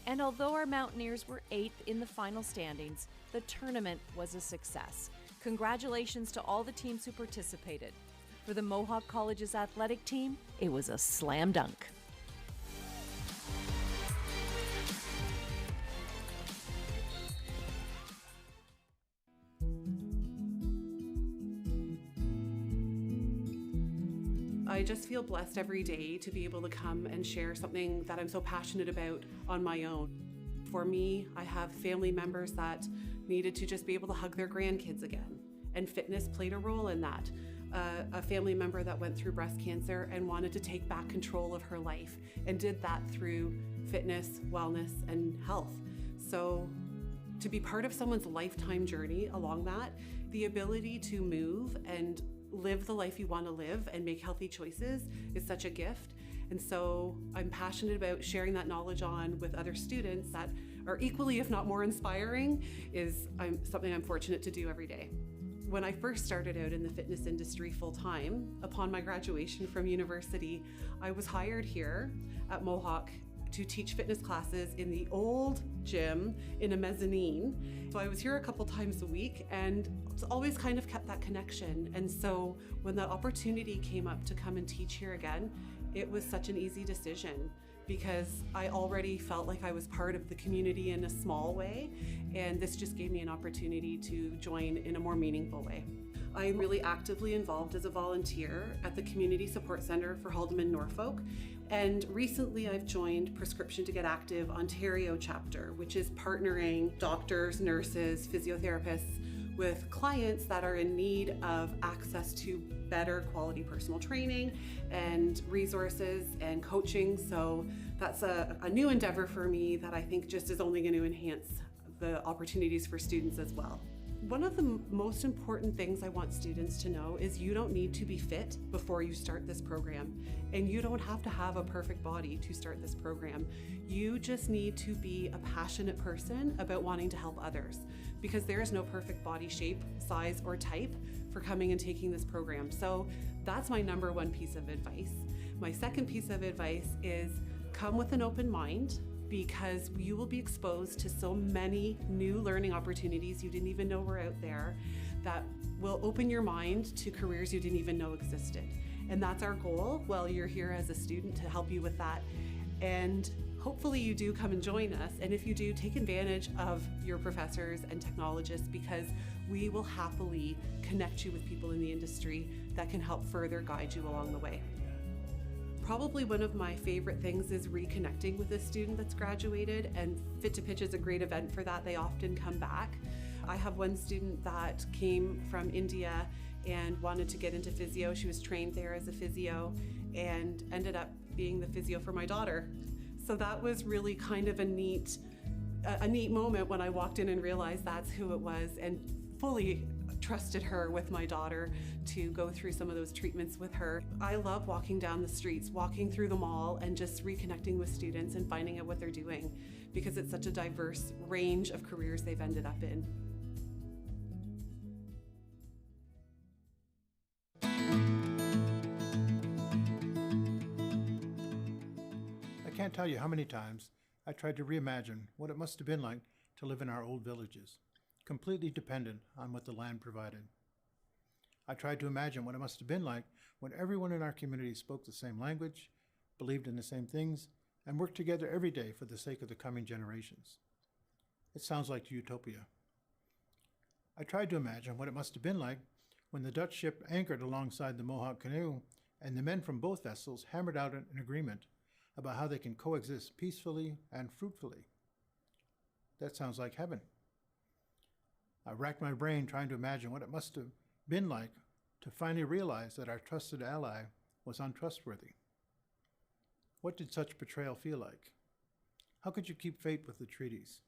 And although our Mountaineers were 8th in the final standings, the tournament was a success. Congratulations to all the teams who participated. For the Mohawk College's athletic team, it was a slam dunk. I I just feel blessed every day to be able to come and share something that I'm so passionate about on my own. For me, I have family members that needed to just be able to hug their grandkids again, and fitness played a role in that. A family member that went through breast cancer and wanted to take back control of her life and did that through fitness, wellness, and health. So to be part of someone's lifetime journey along that, the ability to move and live the life you want to live and make healthy choices is such a gift. And so I'm passionate about sharing that knowledge on with other students that are equally, if not more inspiring, is something I'm fortunate to do every day. When I first started out in the fitness industry full-time, upon my graduation from university, I was hired here at Mohawk to teach fitness classes in the old gym in a mezzanine. So I was here a couple times a week and it's always kind of kept that connection. And so when that opportunity came up to come and teach here again, it was such an easy decision because I already felt like I was part of the community in a small way, and this just gave me an opportunity to join in a more meaningful way. I'm really actively involved as a volunteer at the Community Support Centre for Haldimand Norfolk, and recently I've joined Prescription to Get Active Ontario chapter, which is partnering doctors, nurses, physiotherapists with clients that are in need of access to better quality personal training and resources and coaching. So that's a new endeavor for me that I think just is only going to enhance the opportunities for students as well. One of the most important things I want students to know is you don't need to be fit before you start this program, and you don't have to have a perfect body to start this program. You just need to be a passionate person about wanting to help others, because there is no perfect body shape, size, or type for coming and taking this program. So that's my number one piece of advice. My second piece of advice is come with an open mind, because you will be exposed to so many new learning opportunities you didn't even know were out there that will open your mind to careers you didn't even know existed. And that's our goal while you're here as a student, to help you with that. And hopefully you do come and join us. And if you do, take advantage of your professors and technologists, because we will happily connect you with people in the industry that can help further guide you along the way. Probably one of my favorite things is reconnecting with a student that's graduated, and Fit to Pitch is a great event for that. They often come back. I have one student that came from India and wanted to get into physio. She was trained there as a physio and ended up being the physio for my daughter. So that was really kind of a neat moment when I walked in and realized that's who it was, and fully trusted her with my daughter to go through some of those treatments with her. I love walking down the streets, walking through the mall, and just reconnecting with students and finding out what they're doing, because it's such a diverse range of careers they've ended up in. I can't tell you how many times I tried to reimagine what it must have been like to live in our old villages, completely dependent on what the land provided. I tried to imagine what it must have been like when everyone in our community spoke the same language, believed in the same things, and worked together every day for the sake of the coming generations. It sounds like utopia. I tried to imagine what it must have been like when the Dutch ship anchored alongside the Mohawk canoe and the men from both vessels hammered out an agreement about how they can coexist peacefully and fruitfully. That sounds like heaven. I racked my brain trying to imagine what it must have been like to finally realize that our trusted ally was untrustworthy. What did such betrayal feel like? How could you keep faith with the treaties?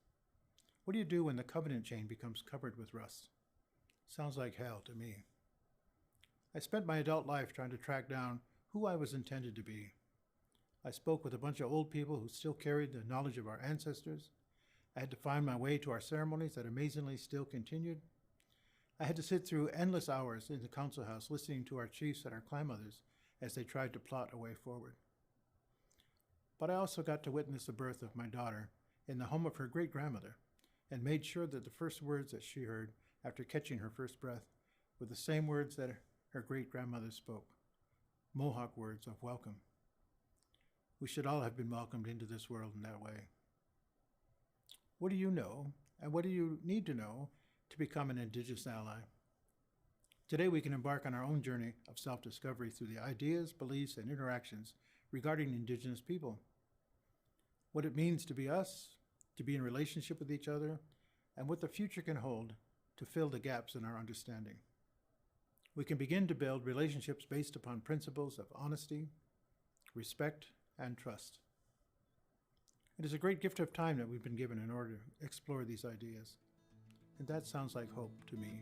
What do you do when the covenant chain becomes covered with rust? Sounds like hell to me. I spent my adult life trying to track down who I was intended to be. I spoke with a bunch of old people who still carried the knowledge of our ancestors. I had to find my way to our ceremonies that amazingly still continued. I had to sit through endless hours in the council house listening to our chiefs and our clan mothers as they tried to plot a way forward. But I also got to witness the birth of my daughter in the home of her great-grandmother, and made sure that the first words that she heard after catching her first breath were the same words that her great-grandmother spoke, Mohawk words of welcome. We should all have been welcomed into this world in that way. What do you know, and what do you need to know to become an Indigenous ally? Today we can embark on our own journey of self-discovery through the ideas, beliefs, and interactions regarding Indigenous people. What it means to be us, to be in relationship with each other, and what the future can hold to fill the gaps in our understanding. We can begin to build relationships based upon principles of honesty, respect, and trust. It is a great gift of time that we've been given in order to explore these ideas. And that sounds like hope to me.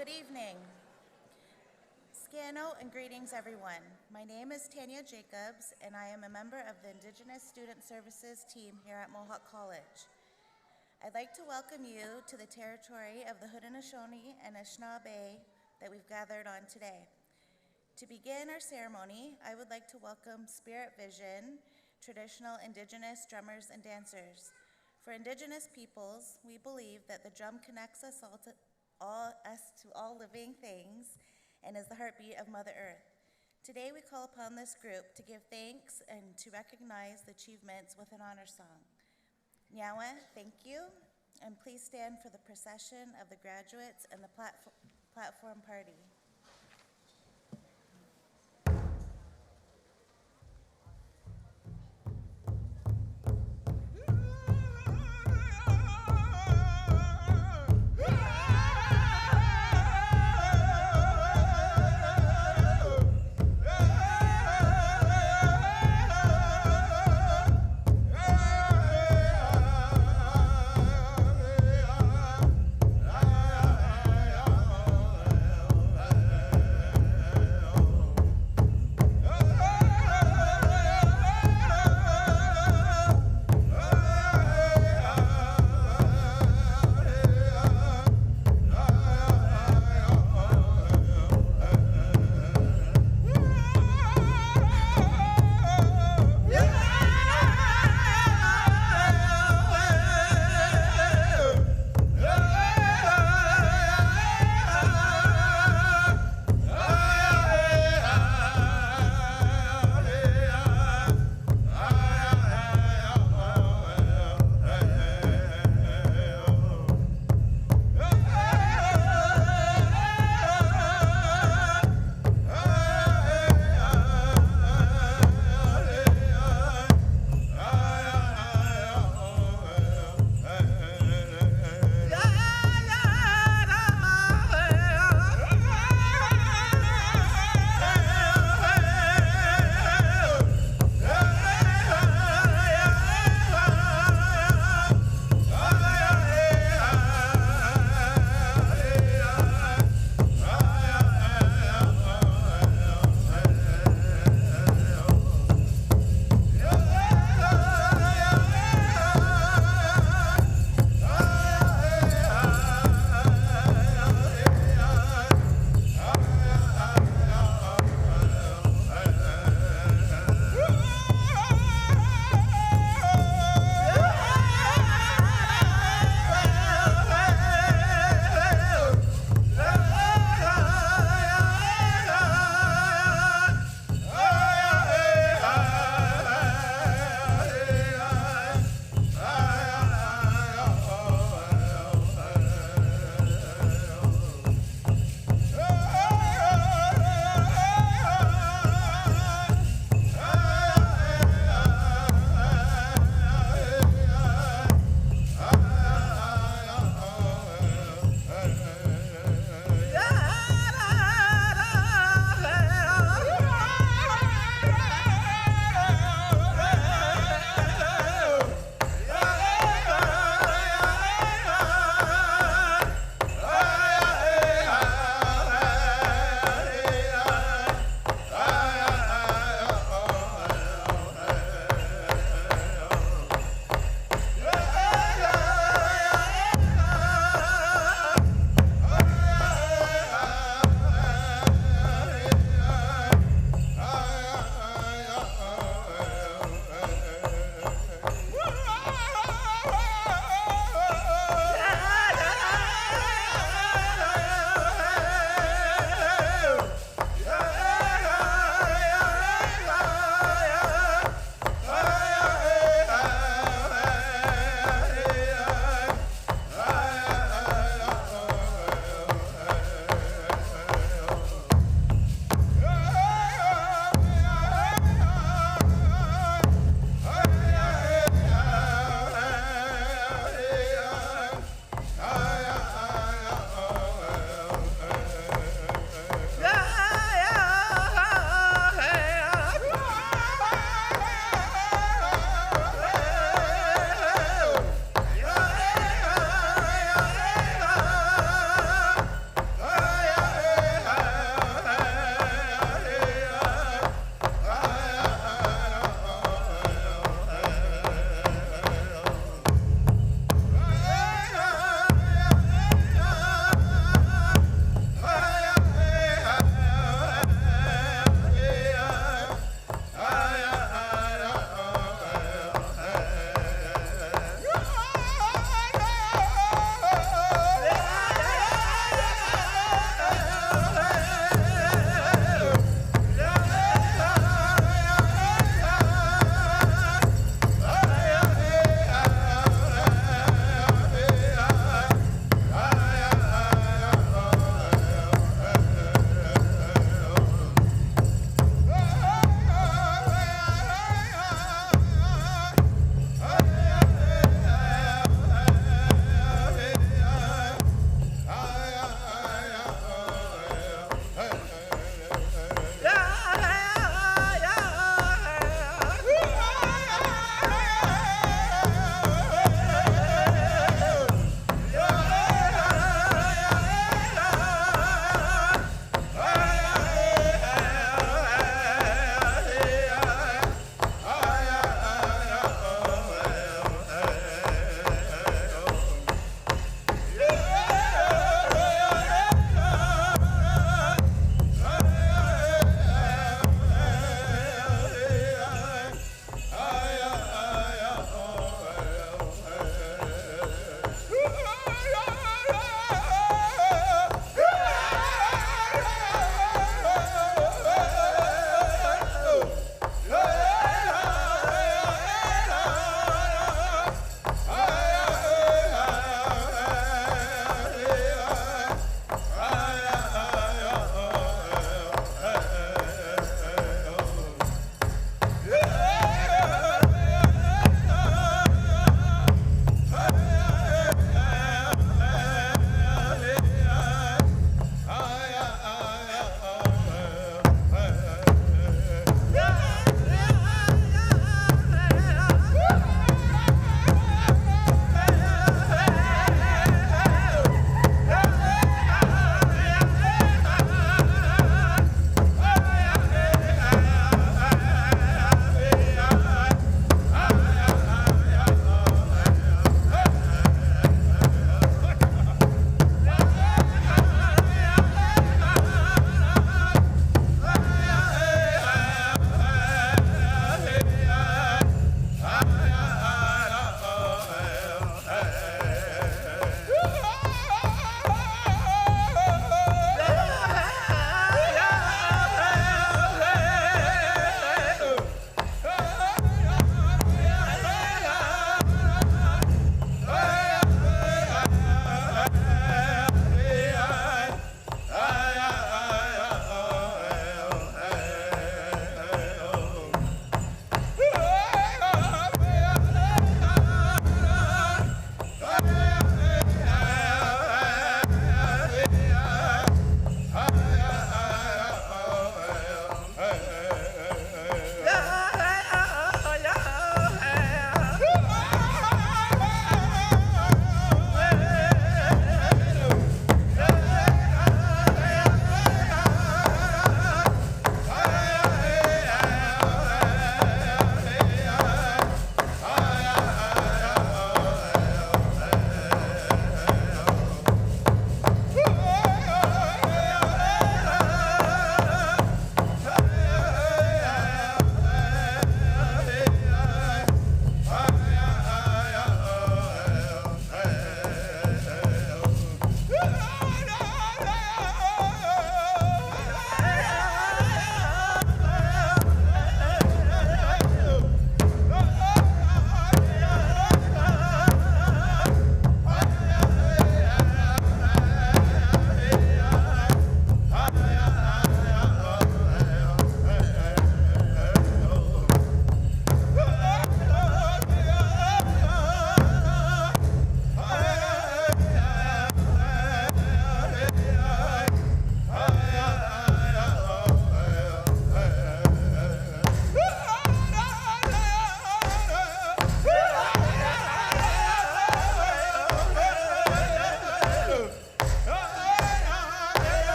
Good evening. Scano and greetings everyone. My name is Tanya Jacobs and I am a member of the Indigenous Student Services team here at Mohawk College. I'd like to welcome you to the territory of the Haudenosaunee and Anishinaabe that we've gathered on today. To begin our ceremony, I would like to welcome Spirit Vision, traditional Indigenous drummers and dancers. For Indigenous peoples, we believe that the drum connects us to all living things and is the heartbeat of Mother Earth. Today we call upon this group to give thanks and to recognize the achievements with an honor song. Nyawa, thank you, and please stand for the procession of the graduates and the platform party.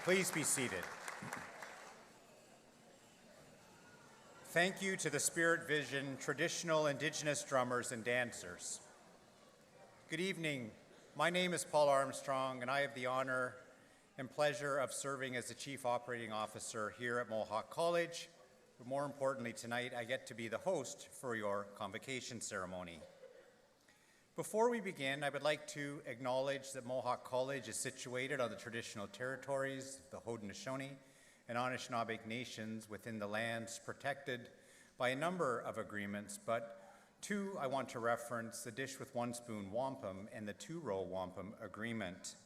Please be seated. Thank you to the Spirit Vision traditional Indigenous drummers and dancers. Good evening. My name is Paul Armstrong, and I have the honor and pleasure of serving as the Chief Operating Officer here at Mohawk College. But more importantly, tonight I get to be the host for your convocation ceremony. Before we begin, I would like to acknowledge that Mohawk College is situated on the traditional territories of the Haudenosaunee and Anishinaabe nations within the lands protected by a number of agreements, but two I want to reference: the Dish with One Spoon Wampum and the Two-Row Wampum Agreement.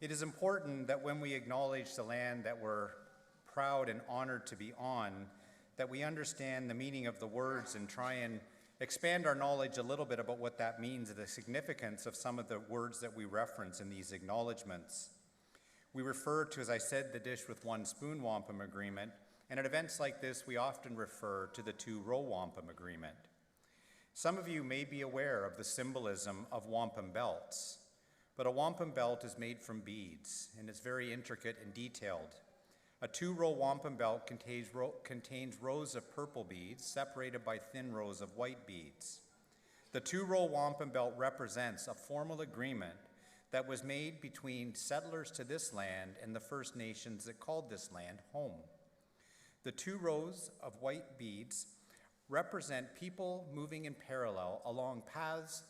It is important that when we acknowledge the land that we're proud and honored to be on, that we understand the meaning of the words and try and expand our knowledge a little bit about what that means and the significance of some of the words that we reference in these acknowledgements. We refer to, as I said, the Dish with One Spoon Wampum Agreement, and at events like this, we often refer to the Two-Row Wampum Agreement. Some of you may be aware of the symbolism of wampum belts, but a wampum belt is made from beads, and it's very intricate and detailed. A two-row wampum belt contains rows of purple beads separated by thin rows of white beads. The two-row wampum belt represents a formal agreement that was made between settlers to this land and the First Nations that called this land home. The two rows of white beads represent people moving in parallel along paths,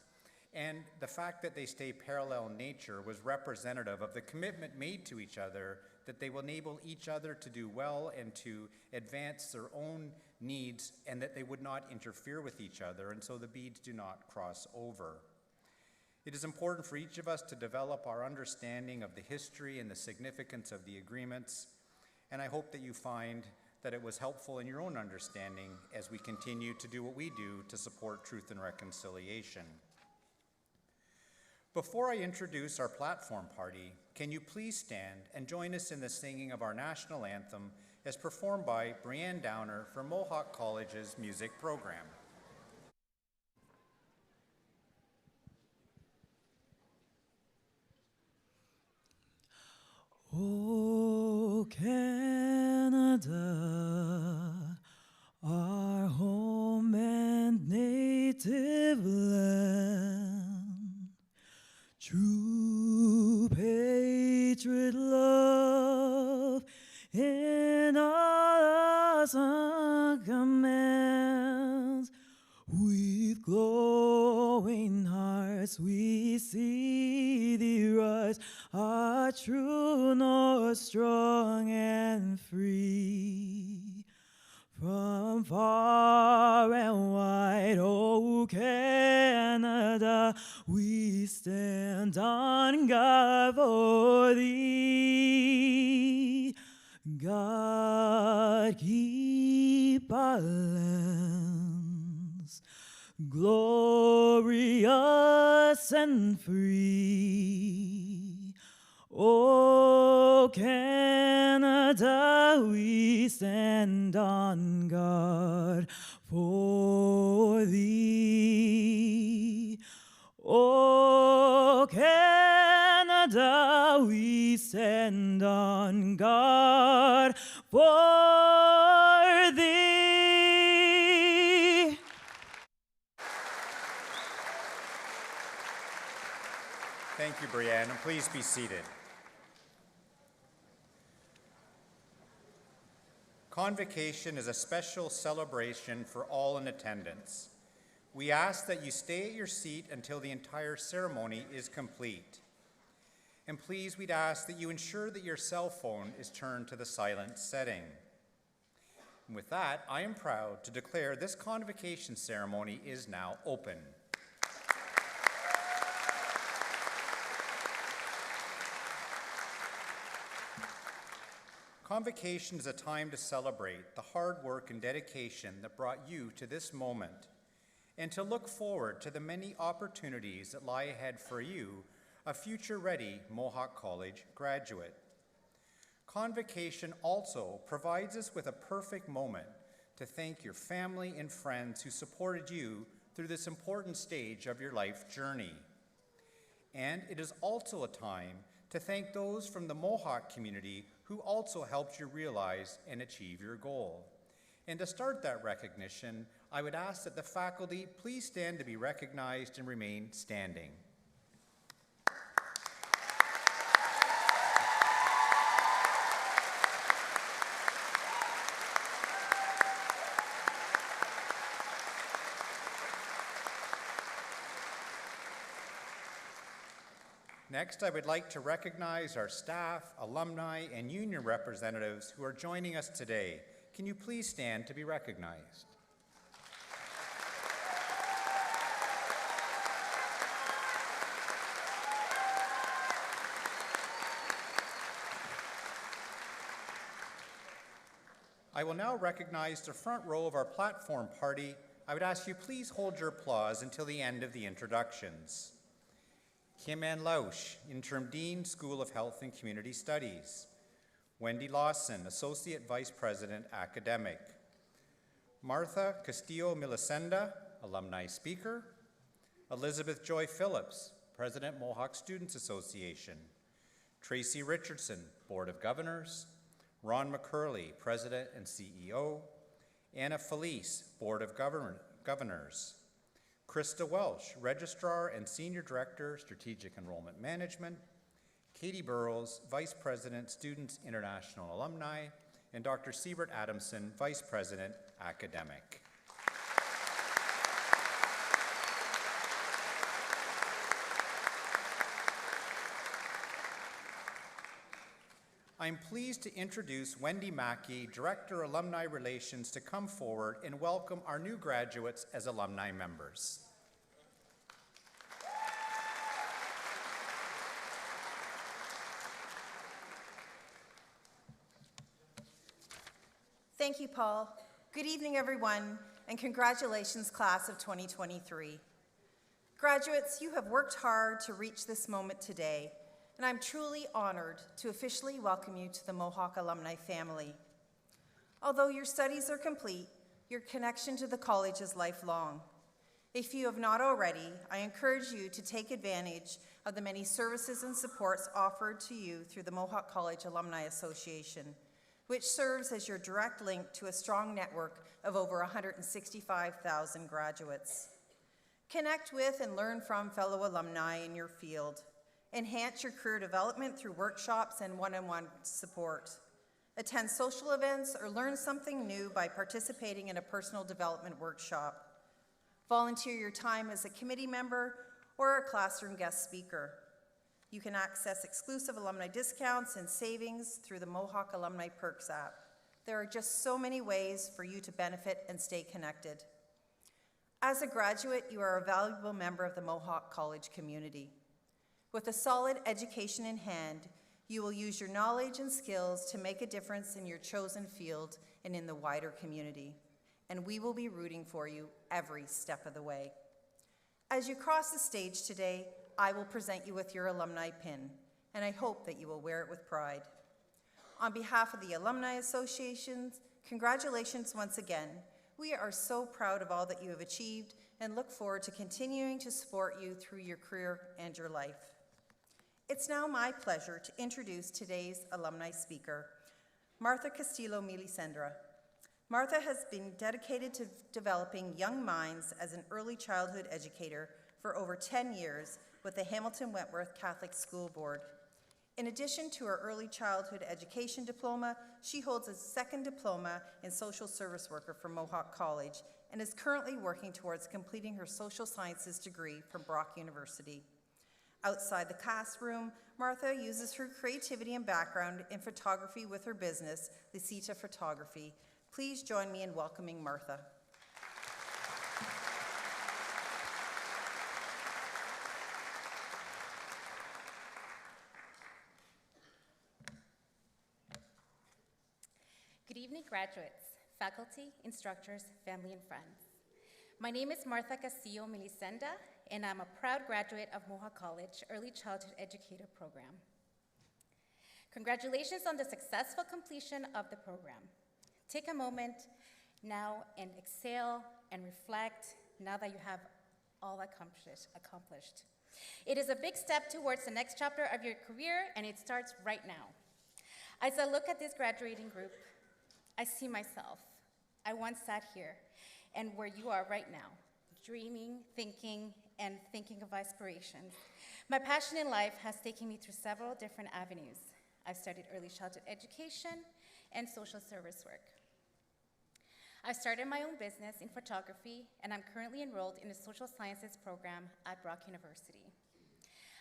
and the fact that they stay parallel in nature was representative of the commitment made to each other that they will enable each other to do well and to advance their own needs, and that they would not interfere with each other, and so the beads do not cross over. It is important for each of us to develop our understanding of the history and the significance of the agreements, and I hope that you find that it was helpful in your own understanding as we continue to do what we do to support truth and reconciliation. Before I introduce our platform party, can you please stand and join us in the singing of our national anthem as performed by Brianne Downer from Mohawk College's music program. Oh, Canada, our home and native land, true patriot love in us commands. With glowing hearts we see thee rise, our true north, strong and free. From far and wide, oh Canada, we stand on guard for thee. God keep our lands glorious and free. Oh Canada, we stand on guard for thee. Oh Canada, we stand on guard for thee. Thank you, Brianne, and please be seated. Convocation is a special celebration for all in attendance. We ask that you stay at your seat until the entire ceremony is complete. And please, we'd ask that you ensure that your cell phone is turned to the silent setting. And with that, I am proud to declare this convocation ceremony is now open. Convocation is a time to celebrate the hard work and dedication that brought you to this moment, and to look forward to the many opportunities that lie ahead for you, a future-ready Mohawk College graduate. Convocation also provides us with a perfect moment to thank your family and friends who supported you through this important stage of your life journey. And it is also a time to thank those from the Mohawk community who also helped you realize and achieve your goal. And to start that recognition, I would ask that the faculty please stand to be recognized and remain standing. Next, I would like to recognize our staff, alumni, and union representatives who are joining us today. Can you please stand to be recognized? I will now recognize the front row of our platform party. I would ask you please hold your applause until the end of the introductions. Kim Ann Lausch, Interim Dean, School of Health and Community Studies. Wendy Lawson, Associate Vice President, Academic. Martha Castillo-Milicenda, Alumni Speaker. Elizabeth Joy Phillips, President, Mohawk Students Association. Tracy Richardson, Board of Governors. Ron McCurley, President and CEO. Anna Felice, Board of Governors. Krista Welsh, Registrar and Senior Director, Strategic Enrollment Management. Katie Burrows, Vice President, Students International Alumni. And Dr. Siebert Adamson, Vice President, Academic. I'm pleased to introduce Wendy Mackey, Director, Alumni Relations, to come forward and welcome our new graduates as alumni members. Thank you, Paul. Good evening, everyone, and congratulations, class of 2023. Graduates, you have worked hard to reach this moment today, and I'm truly honored to officially welcome you to the Mohawk alumni family. Although your studies are complete, your connection to the college is lifelong. If you have not already, I encourage you to take advantage of the many services and supports offered to you through the Mohawk College Alumni Association, which serves as your direct link to a strong network of over 165,000 graduates. Connect with and learn from fellow alumni in your field. Enhance your career development through workshops and one-on-one support. Attend social events or learn something new by participating in a personal development workshop. Volunteer your time as a committee member or a classroom guest speaker. You can access exclusive alumni discounts and savings through the Mohawk Alumni Perks app. There are just so many ways for you to benefit and stay connected. As a graduate, you are a valuable member of the Mohawk College community. With a solid education in hand, you will use your knowledge and skills to make a difference in your chosen field and in the wider community. And we will be rooting for you every step of the way. As you cross the stage today, I will present you with your alumni pin, and I hope that you will wear it with pride. On behalf of the Alumni Associations, congratulations once again. We are so proud of all that you have achieved and look forward to continuing to support you through your career and your life. It's now my pleasure to introduce today's alumni speaker, Martha Castillo-Milicenda. Martha has been dedicated to developing young minds as an early childhood educator for over 10 years with the Hamilton Wentworth Catholic School Board. In addition to her early childhood education diploma, she holds a second diploma in social service worker from Mohawk College and is currently working towards completing her social sciences degree from Brock University. Outside the classroom, Martha uses her creativity and background in photography with her business, Lisita Photography. Please join me in welcoming Martha. Good evening, graduates, faculty, instructors, family, and friends. My name is Martha Castillo-Milicenda, and I'm a proud graduate of Mohawk College Early Childhood Educator Program. Congratulations on the successful completion of the program. Take a moment now and exhale and reflect now that you have all accomplished. It is a big step towards the next chapter of your career, and it starts right now. As I look at this graduating group, I see myself. I once sat here, and where you are right now, dreaming, thinking of aspirations. My passion in life has taken me through several different avenues. I've studied early childhood education and social service work. I started my own business in photography, and I'm currently enrolled in a social sciences program at Brock University.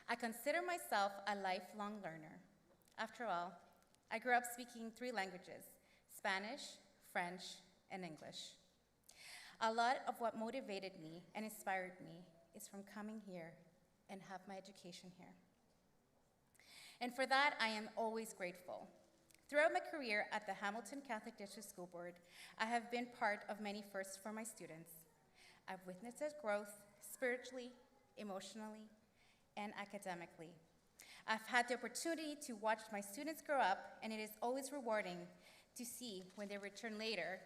I consider myself a lifelong learner. After all, I grew up speaking 3 languages: Spanish, French, and English. A lot of what motivated me and inspired me is from coming here and have my education here. And for that, I am always grateful. Throughout my career at the Hamilton Catholic District School Board, I have been part of many firsts for my students. I've witnessed their growth spiritually, emotionally, and academically. I've had the opportunity to watch my students grow up, and it is always rewarding to see when they return later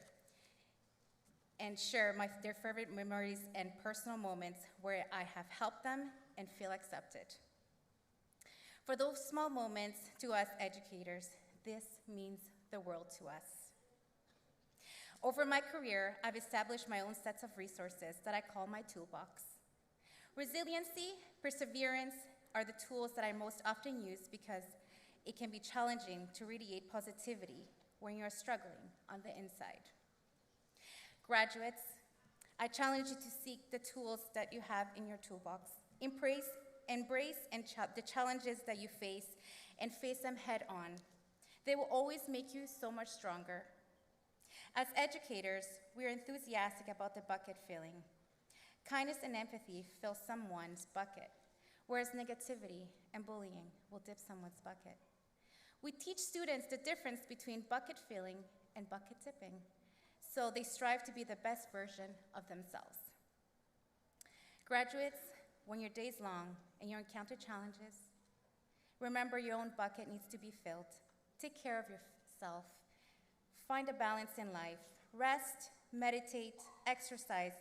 and share their favorite memories and personal moments where I have helped them and feel accepted. For those small moments, to us educators, this means the world to us. Over my career, I've established my own sets of resources that I call my toolbox. Resiliency, perseverance are the tools that I most often use because it can be challenging to radiate positivity when you're struggling on the inside. Graduates, I challenge you to seek the tools that you have in your toolbox. Embrace the challenges that you face and face them head on. They will always make you so much stronger. As educators, we are enthusiastic about the bucket filling. Kindness and empathy fill someone's bucket, whereas negativity and bullying will dip someone's bucket. We teach students the difference between bucket filling and bucket tipping, so they strive to be the best version of themselves. Graduates, when your day's long and you encounter challenges, remember your own bucket needs to be filled. Take care of yourself. Find a balance in life. Rest, meditate, exercise.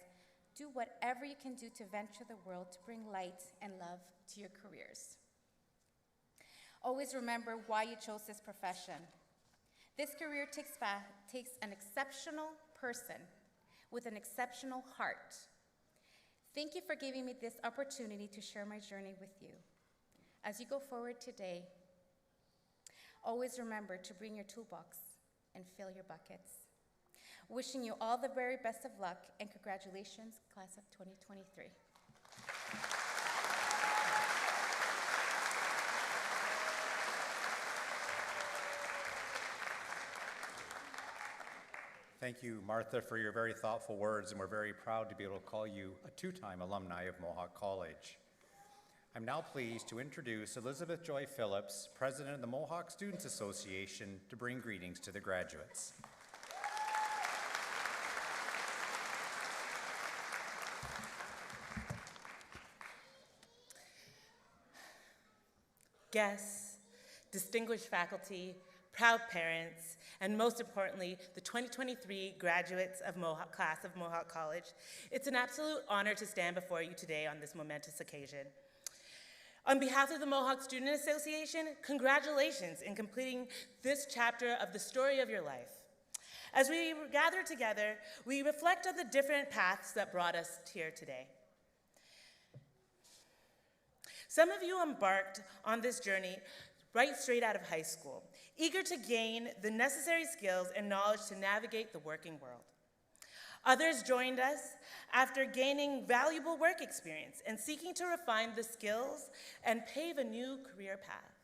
Do whatever you can do to venture the world to bring light and love to your careers. Always remember why you chose this profession. This career takes an exceptional person with an exceptional heart. Thank you for giving me this opportunity to share my journey with you. As you go forward today, always remember to bring your toolbox and fill your buckets. Wishing you all the very best of luck, and congratulations, class of 2023. Thank you, Martha, for your very thoughtful words, and we're very proud to be able to call you a 2-time alumni of Mohawk College. I'm now pleased to introduce Elizabeth Joy Phillips, President of the Mohawk Students Association, to bring greetings to the graduates. Guests, distinguished faculty, proud parents, and most importantly, the 2023 graduates of class of Mohawk College, it's an absolute honor to stand before you today on this momentous occasion. On behalf of the Mohawk Student Association, congratulations in completing this chapter of the story of your life. As we gather together, we reflect on the different paths that brought us here today. Some of you embarked on this journey right straight out of high school, eager to gain the necessary skills and knowledge to navigate the working world. Others joined us after gaining valuable work experience and seeking to refine the skills and pave a new career path.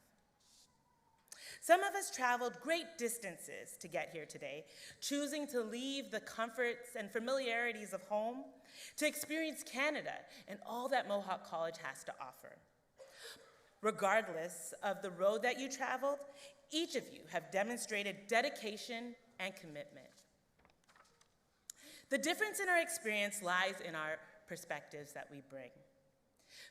Some of us traveled great distances to get here today, choosing to leave the comforts and familiarities of home to experience Canada and all that Mohawk College has to offer. Regardless of the road that you traveled, each of you have demonstrated dedication and commitment. The difference in our experience lies in our perspectives that we bring.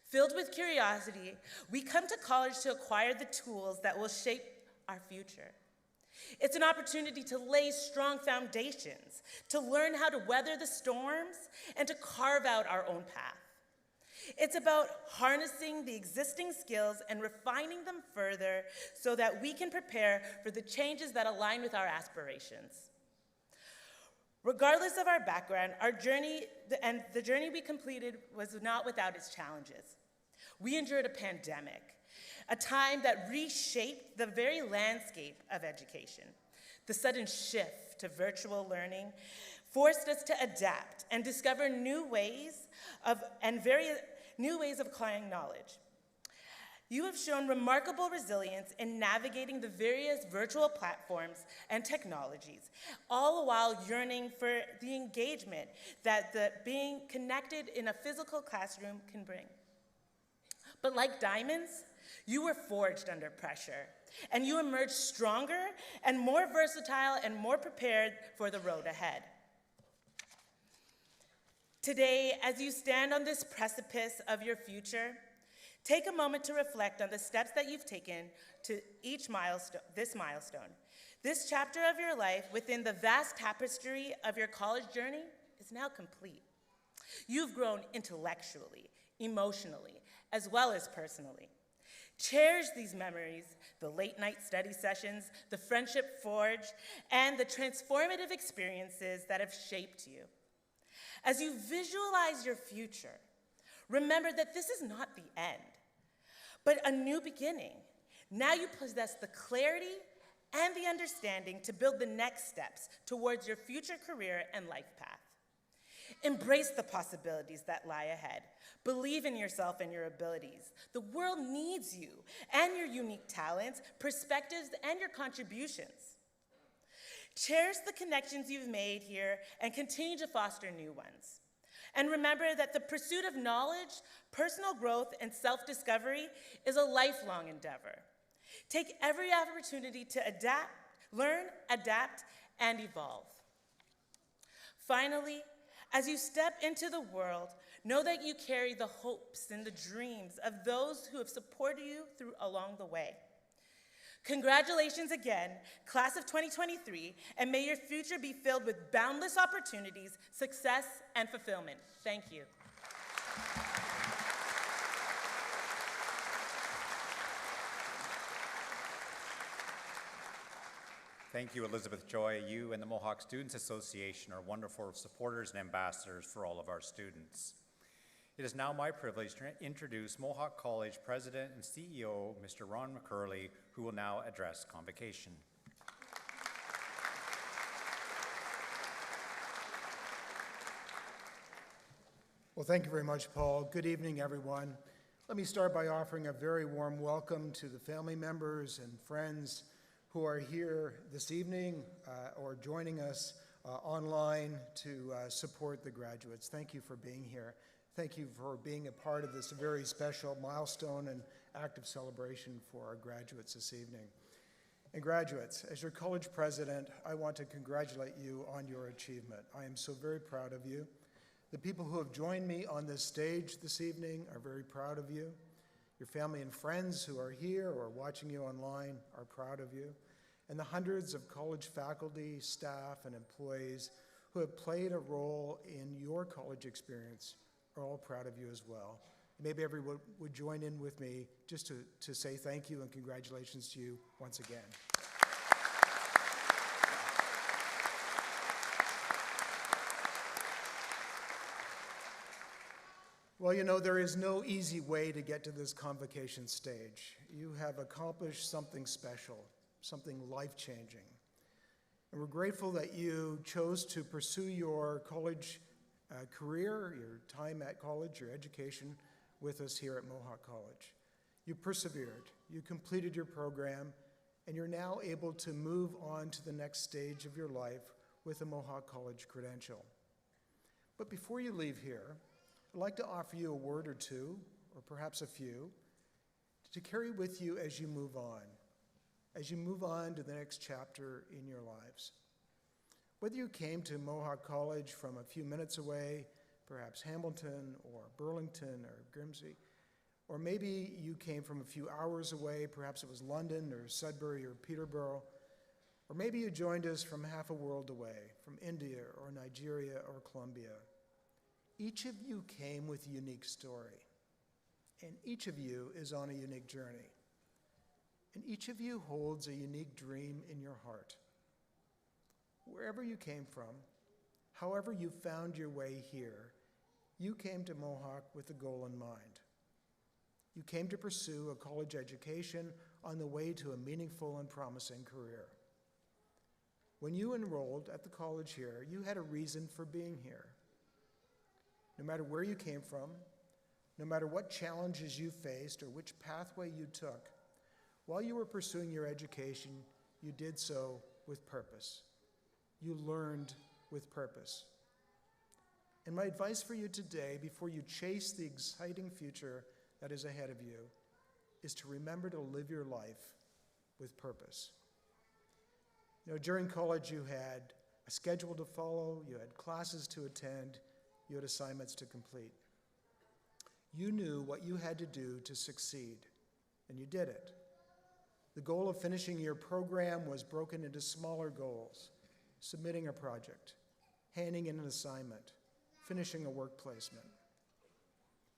Filled with curiosity, we come to college to acquire the tools that will shape our future. It's an opportunity to lay strong foundations, to learn how to weather the storms, and to carve out our own path. It's about harnessing the existing skills and refining them further so that we can prepare for the changes that align with our aspirations. Regardless of our background, our journey and the journey we completed was not without its challenges. We endured a pandemic, a time that reshaped the very landscape of education. The sudden shift to virtual learning forced us to adapt and discover new ways of acquiring knowledge. You have shown remarkable resilience in navigating the various virtual platforms and technologies, all the while yearning for the engagement that being connected in a physical classroom can bring. But like diamonds, you were forged under pressure, and you emerged stronger and more versatile and more prepared for the road ahead. Today, as you stand on this precipice of your future, take a moment to reflect on the steps that you've taken to this milestone. This chapter of your life within the vast tapestry of your college journey is now complete. You've grown intellectually, emotionally, as well as personally. Cherish these memories, the late-night study sessions, the friendship forged, and the transformative experiences that have shaped you. As you visualize your future, remember that this is not the end, but a new beginning. Now you possess the clarity and the understanding to build the next steps towards your future career and life path. Embrace the possibilities that lie ahead. Believe in yourself and your abilities. The world needs you and your unique talents, perspectives, and your contributions. Cherish the connections you've made here and continue to foster new ones. And remember that the pursuit of knowledge, personal growth, and self-discovery is a lifelong endeavor. Take every opportunity to learn, adapt, and evolve. Finally, as you step into the world, know that you carry the hopes and the dreams of those who have supported you along the way. Congratulations again, class of 2023, and may your future be filled with boundless opportunities, success, and fulfillment. Thank you. Thank you, Elizabeth Joy. You and the Mohawk Students Association are wonderful supporters and ambassadors for all of our students. It is now my privilege to introduce Mohawk College President and CEO, Mr. Ron McCurley, who will now address Convocation. Well, thank you very much, Paul. Good evening, everyone. Let me start by offering a very warm welcome to the family members and friends who are here this evening or joining us online to support the graduates. Thank you for being here. Thank you for being a part of this very special milestone and active celebration for our graduates this evening. And graduates, as your college president, I want to congratulate you on your achievement. I am so very proud of you. The people who have joined me on this stage this evening are very proud of you. Your family and friends who are here or watching you online are proud of you. And the hundreds of college faculty, staff, and employees who have played a role in your college experience are all proud of you as well. Maybe everyone would join in with me just to say thank you and congratulations to you once again. Well, you know, there is no easy way to get to this convocation stage. You have accomplished something special, something life-changing. And we're grateful that you chose to pursue your college career, your time at college, your education with us here at Mohawk College. You persevered, you completed your program, and you're now able to move on to the next stage of your life with a Mohawk College credential. But before you leave here, I'd like to offer you a word or two, or perhaps a few, to carry with you as you move on to the next chapter in your lives. Whether you came to Mohawk College from a few minutes away, perhaps Hamilton or Burlington or Grimsby, or maybe you came from a few hours away, perhaps it was London or Sudbury or Peterborough, or maybe you joined us from half a world away, from India or Nigeria or Colombia. Each of you came with a unique story. And each of you is on a unique journey. And each of you holds a unique dream in your heart. Wherever you came from, however you found your way here, you came to Mohawk with a goal in mind. You came to pursue a college education on the way to a meaningful and promising career. When you enrolled at the college here, you had a reason for being here. No matter where you came from, no matter what challenges you faced or which pathway you took, while you were pursuing your education, you did so with purpose. You learned with purpose. And my advice for you today, before you chase the exciting future that is ahead of you, is to remember to live your life with purpose. You know, during college, you had a schedule to follow, you had classes to attend, you had assignments to complete. You knew what you had to do to succeed, and you did it. The goal of finishing your program was broken into smaller goals: submitting a project, handing in an assignment, finishing a work placement.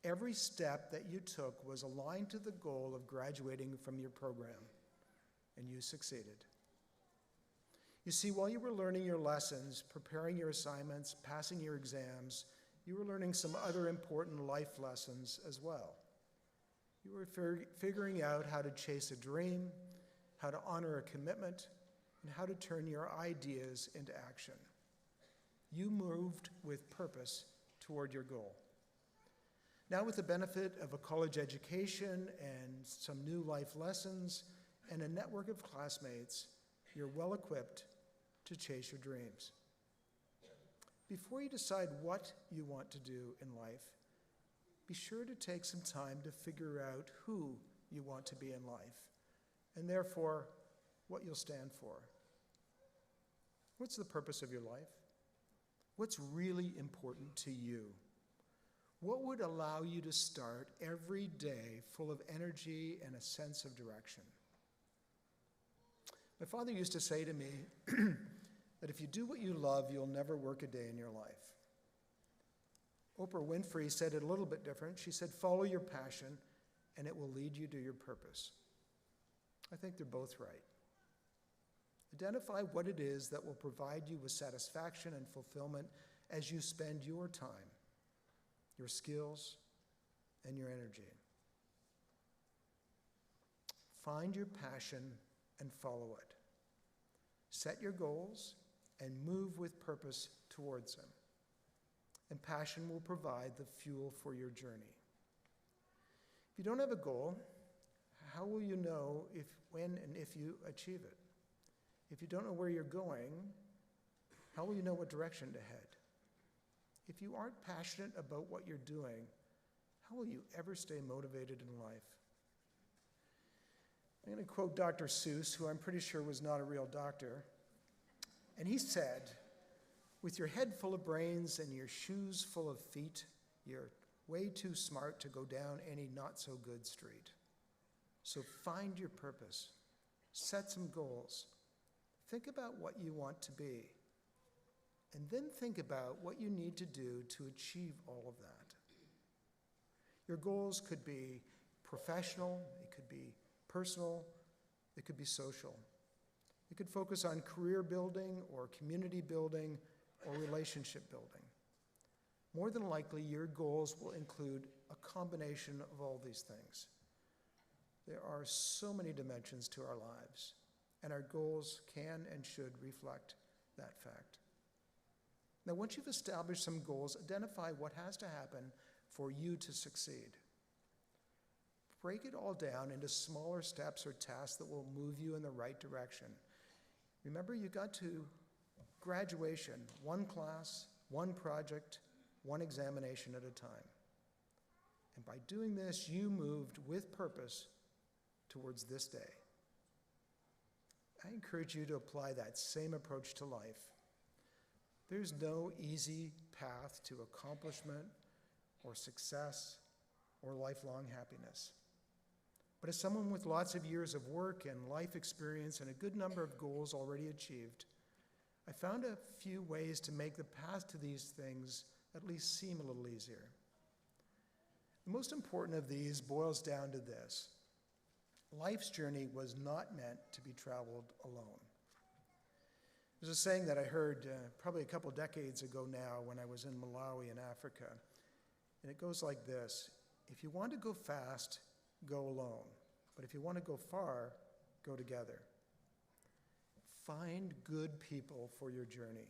Every step that you took was aligned to the goal of graduating from your program, and you succeeded. You see, while you were learning your lessons, preparing your assignments, passing your exams, you were learning some other important life lessons as well. You were figuring out how to chase a dream, how to honor a commitment, and how to turn your ideas into action. You moved with purpose toward your goal. Now, with the benefit of a college education and some new life lessons and a network of classmates, you're well equipped to chase your dreams. Before you decide what you want to do in life, be sure to take some time to figure out who you want to be in life, and therefore, what you'll stand for. What's the purpose of your life? What's really important to you? What would allow you to start every day full of energy and a sense of direction? My father used to say to me that if you do what you love, you'll never work a day in your life. Oprah Winfrey said it a little bit different. She said, follow your passion, and it will lead you to your purpose. I think they're both right. Identify what it is that will provide you with satisfaction and fulfillment as you spend your time, your skills, and your energy. Find your passion and follow it. Set your goals and move with purpose towards them. And passion will provide the fuel for your journey. If you don't have a goal, how will you know if, when, and if you achieve it? If you don't know where you're going, how will you know what direction to head? If you aren't passionate about what you're doing, how will you ever stay motivated in life? I'm going to quote Dr. Seuss, who I'm pretty sure was not a real doctor. And he said, with your head full of brains and your shoes full of feet, you're way too smart to go down any not-so-good street. So find your purpose. Set some goals. Think about what you want to be. And then think about what you need to do to achieve all of that. Your goals could be professional, it could be personal, it could be social. It could focus on career building or community building or relationship building. More than likely, your goals will include a combination of all these things. There are so many dimensions to our lives, and our goals can and should reflect that fact. Now, once you've established some goals, identify what has to happen for you to succeed. Break it all down into smaller steps or tasks that will move you in the right direction. Remember, you got to graduation, one class, one project, one examination at a time. And by doing this, you moved with purpose towards this day. I encourage you to apply that same approach to life. There's no easy path to accomplishment or success or lifelong happiness. But as someone with lots of years of work and life experience and a good number of goals already achieved, I found a few ways to make the path to these things at least seem a little easier. The most important of these boils down to this. Life's journey was not meant to be traveled alone. There's a saying that I heard probably a couple decades ago now when I was in Malawi in Africa, and it goes like this: if you want to go fast, go alone, but if you want to go far, go together. Find good people for your journey,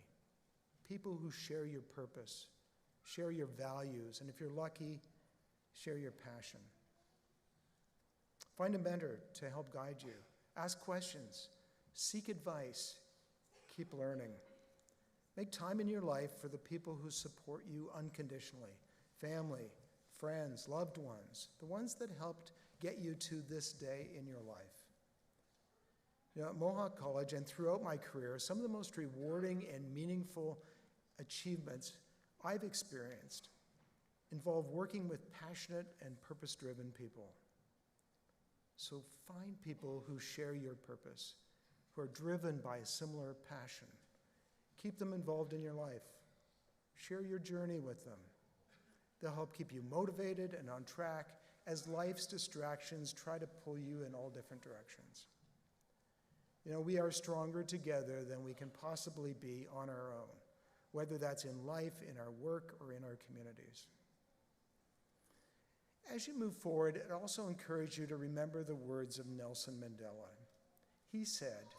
people who share your purpose, share your values, and if you're lucky, share your passion. Find a mentor to help guide you. Ask questions, seek advice, keep learning. Make time in your life for the people who support you unconditionally: family, friends, loved ones, the ones that helped get you to this day in your life. You know, at Mohawk College and throughout my career, some of the most rewarding and meaningful achievements I've experienced involve working with passionate and purpose-driven people. So find people who share your purpose, who are driven by a similar passion. Keep them involved in your life. Share your journey with them. They'll help keep you motivated and on track as life's distractions try to pull you in all different directions. You know, we are stronger together than we can possibly be on our own, whether that's in life, in our work, or in our communities. As you move forward, I'd also encourage you to remember the words of Nelson Mandela. He said,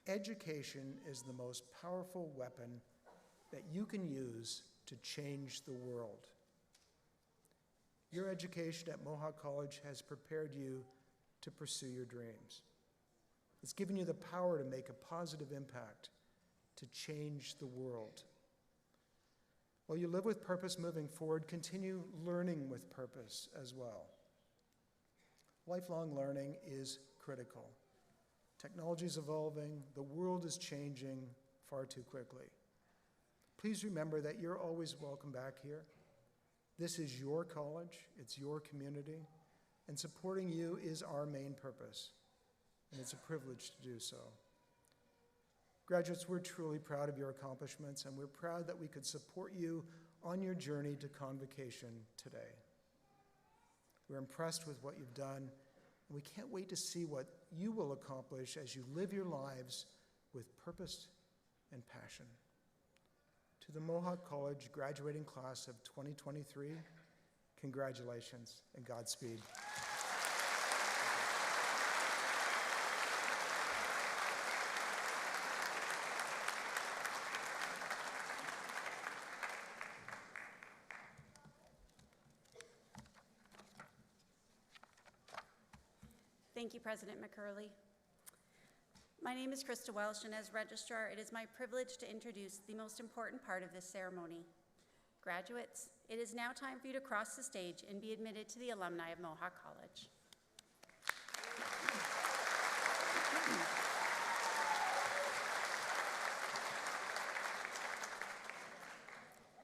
"Education is the most powerful weapon that you can use to change the world." Your education at Mohawk College has prepared you to pursue your dreams. It's given you the power to make a positive impact, to change the world. While you live with purpose moving forward, continue learning with purpose as well. Lifelong learning is critical. Technology is evolving, the world is changing far too quickly. Please remember that you're always welcome back here. This is your college, it's your community, and supporting you is our main purpose, and it's a privilege to do so. Graduates, we're truly proud of your accomplishments, and we're proud that we could support you on your journey to Convocation today. We're impressed with what you've done, and we can't wait to see what you will accomplish as you live your lives with purpose and passion. To the Mohawk College graduating class of 2023, congratulations and Godspeed. Thank you, President McCurley. My name is Krista Welsh, and as Registrar, it is my privilege to introduce the most important part of this ceremony. Graduates, it is now time for you to cross the stage and be admitted to the alumni of Mohawk College.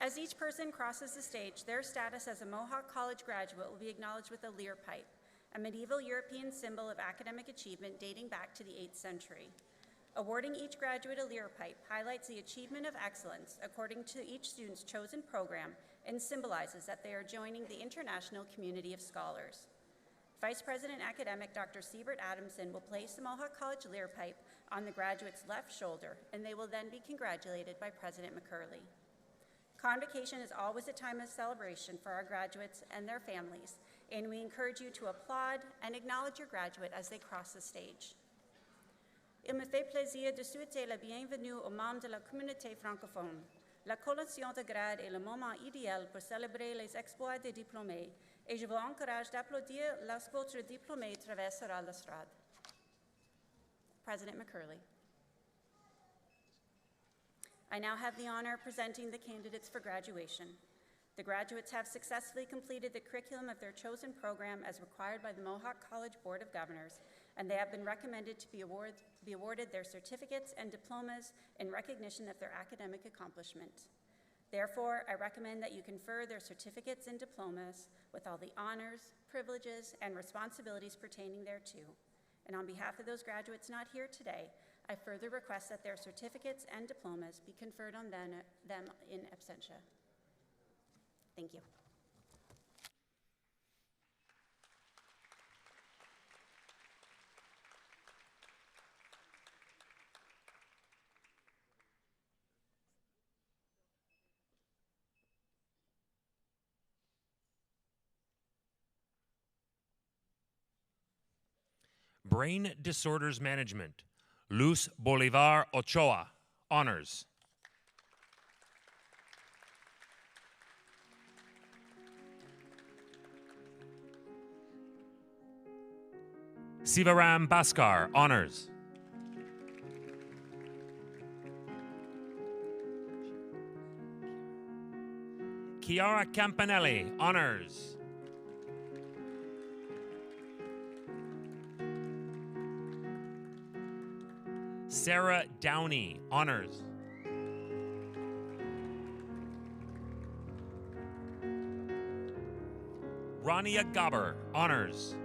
As each person crosses the stage, their status as a Mohawk College graduate will be acknowledged with a lyre pipe, a medieval European symbol of academic achievement dating back to the 8th century. Awarding each graduate a lyre pipe highlights the achievement of excellence according to each student's chosen program and symbolizes that they are joining the international community of scholars. Vice President Academic Dr. Siebert Adamson will place the Mohawk College lyre pipe on the graduate's left shoulder, and they will then be congratulated by President McCurley. Convocation is always a time of celebration for our graduates and their families, and we encourage you to applaud and acknowledge your graduate as they cross the stage. Il me fait plaisir de souhaiter la bienvenue aux membres de la communauté francophone. La collation de grade est le moment idéal pour célébrer les exploits des diplômés, et je vous encourage d'applaudir lorsque votre diplômé traversera l'estrade. President McCurley. I now have the honor of presenting the candidates for graduation. The graduates have successfully completed the curriculum of their chosen program as required by the Mohawk College Board of Governors, and they have been recommended to be awarded their certificates and diplomas in recognition of their academic accomplishment. Therefore, I recommend that you confer their certificates and diplomas with all the honors, privileges, and responsibilities pertaining thereto. And on behalf of those graduates not here today, I further request that their certificates and diplomas be conferred on them in absentia. Thank you. Brain Disorders Management, Luz Bolivar Ochoa, honors. Sivaram Bhaskar, honors. Chiara Campanelli, honors. Sarah Downey, honors. Rania Gabber, honors.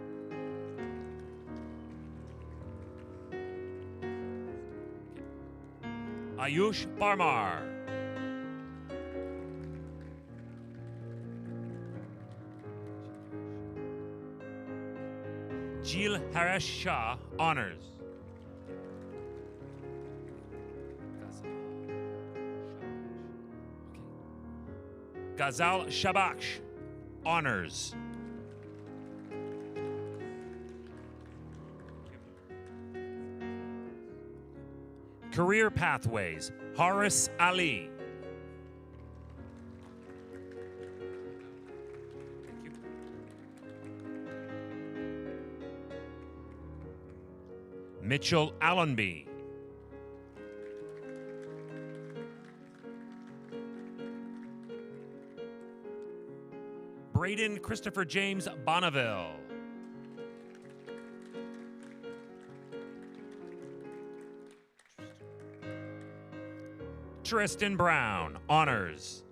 Ayush Parmar. Jil Haresh Shah, honors. Ghazal Shabaksh, honors. Career Pathways, Haris Ali. Mitchell Allenby. Braden Christopher James Bonneville. Tristan Brown, honors.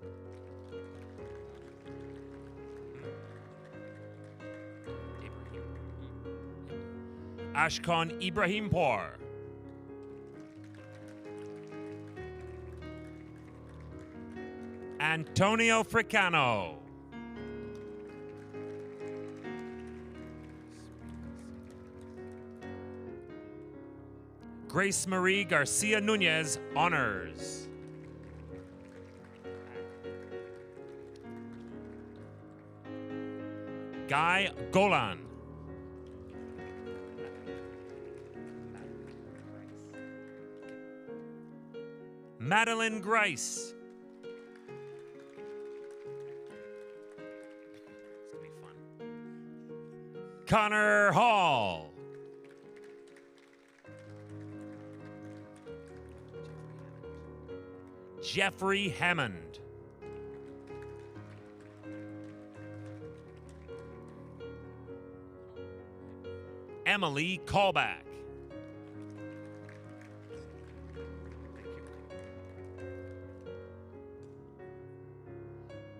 Ashkan Ibrahimpour. Antonio Fricano. Grace Marie Garcia Nunez, honors. Guy Golan. Madeline Grice. It's gonna be fun. Connor Hall. Jeffrey Hammond. Emily Callback.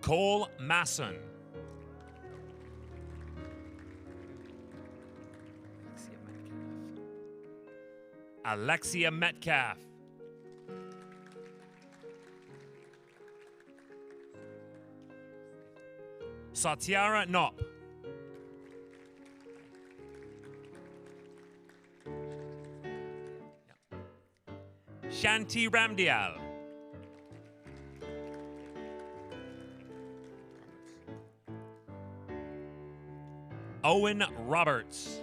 Cole Masson. Alexia Metcalf. Satyara Nop. Shanti Ramdial. Owen Roberts.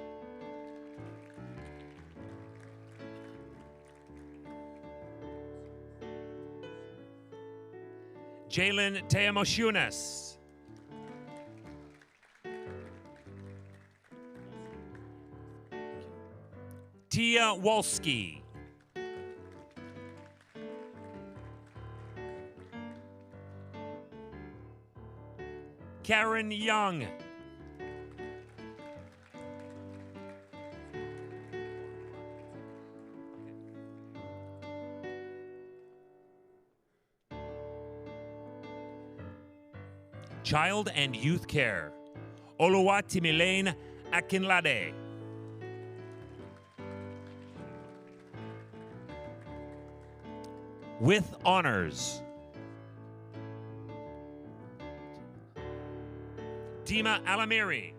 Jalen Teamoshunas. Tia Wolski. Karen Young. Child and Youth Care, Oluwatimilein Akinlade. With honors, Dima Alamiri.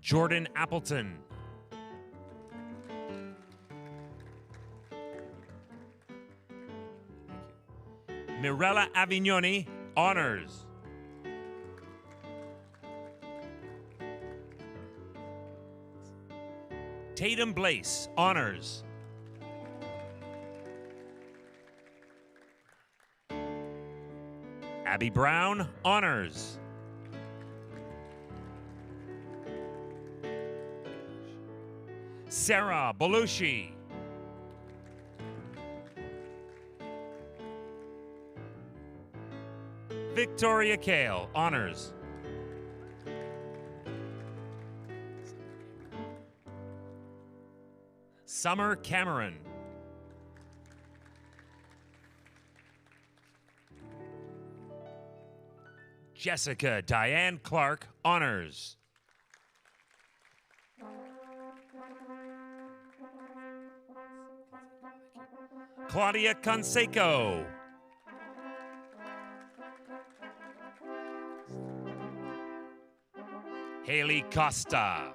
Jordan Appleton. Mirella Avignoni, honors. Tatum Blaise, honors. Abby Brown, honors. Sarah Belushi. Victoria Kale, honors. Summer Cameron. Jessica Diane Clark, honors. Claudia Canseco. Haley Costa.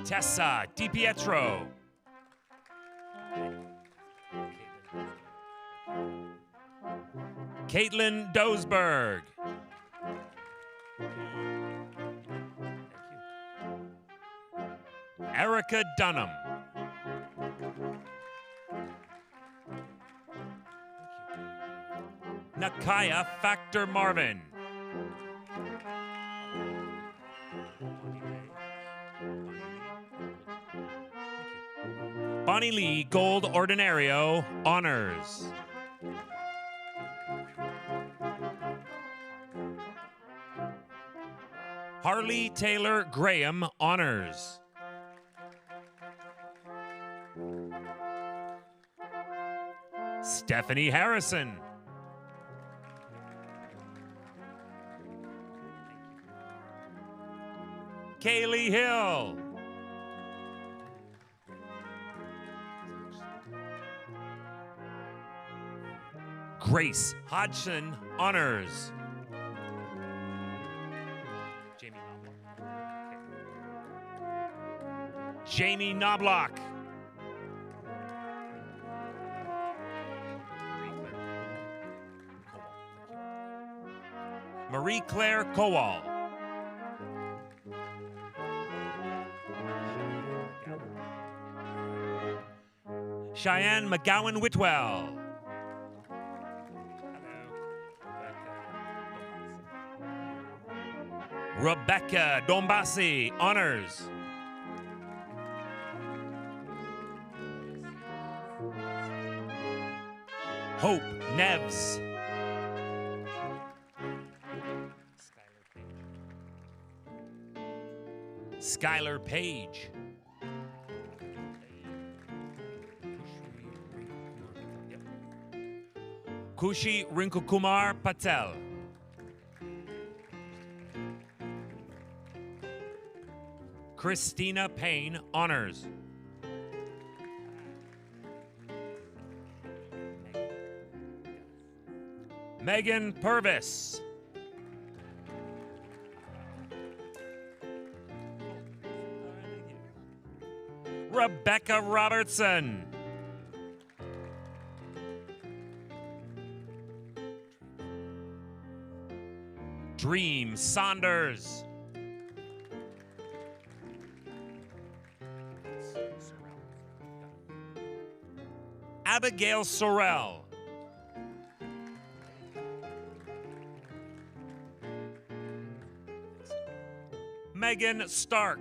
Tessa DiPietro. Caitlin Dosberg. Erica Dunham. Nakaya Factor Marvin. Bonnie Lee Gold Ordinario, honors. Harley Taylor Graham, honors. Stephanie Harrison. Kaylee Hill. Grace Hodgson, honors. Jamie Knobloch. Marie Claire Kowal. Cheyenne McGowan Whitwell. Rebecca Dombasi, honors. Hope Neves. Skylar Page. Kushi Rinkukumar Patel. Christina Payne, honors. Megan Purvis. Rebecca Robertson. Dream Saunders. Abigail Sorrell. Megan Stark.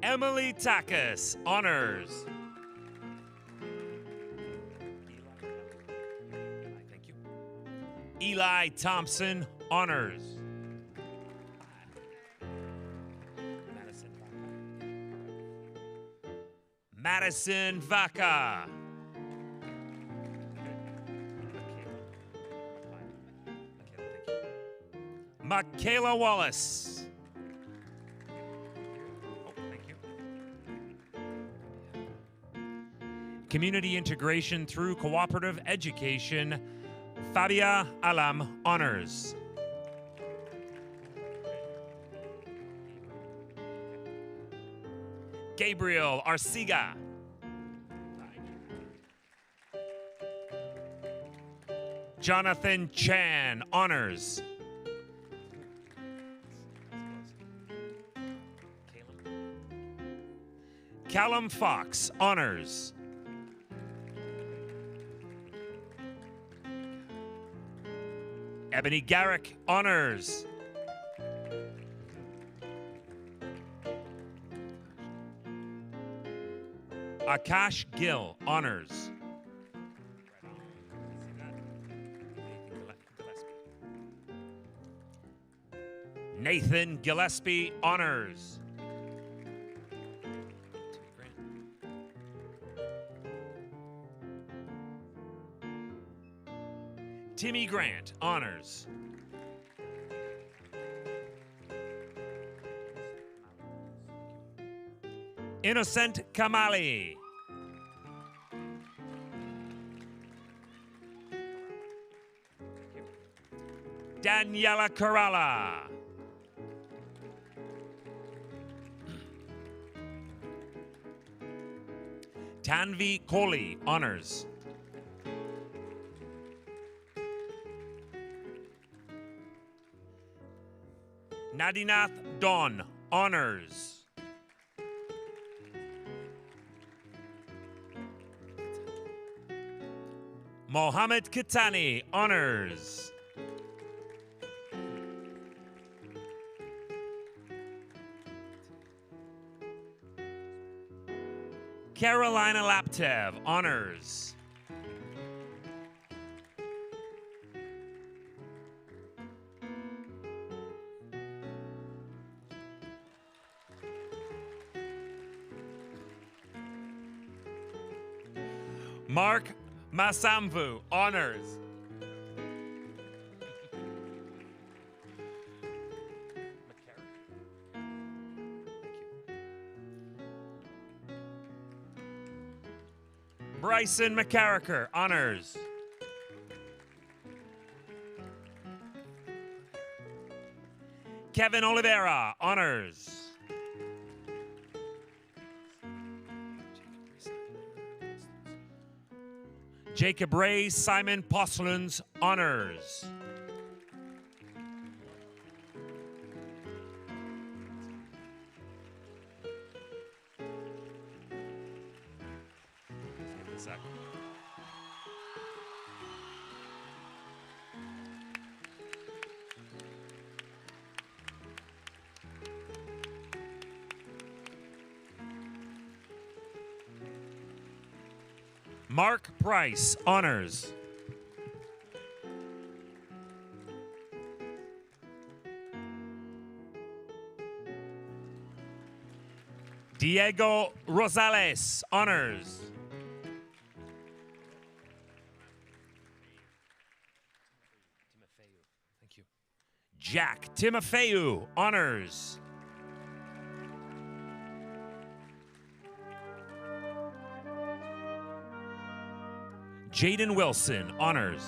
Emily Takis, honors. Eli Thompson, honors. Madison Vaca. Michaela Wallace. Community Integration through Cooperative Education, Fabia Alam, honors. Gabriel Arciga. Jonathan Chan, honors. Callum Fox, honors. Ebony Garrick, honors. Akash Gill, honors. Nathan Gillespie, honors. Timmy Grant, honors. Innocent Kamali. Daniela Kerala. Tanvi Kohli, honors. Nadinath Don, honors. Mohammed Kitani, honors. Carolina Laptev, honors. Mark Masamvu, honors. Bryson McCarricker, honors. Kevin Oliveira, honors. Jacob Ray Simon Postlins, honors. Mark Price, honors. Diego Rosales, honors. Thank you. Jack Timofeu, honors. Jaden Wilson, honors.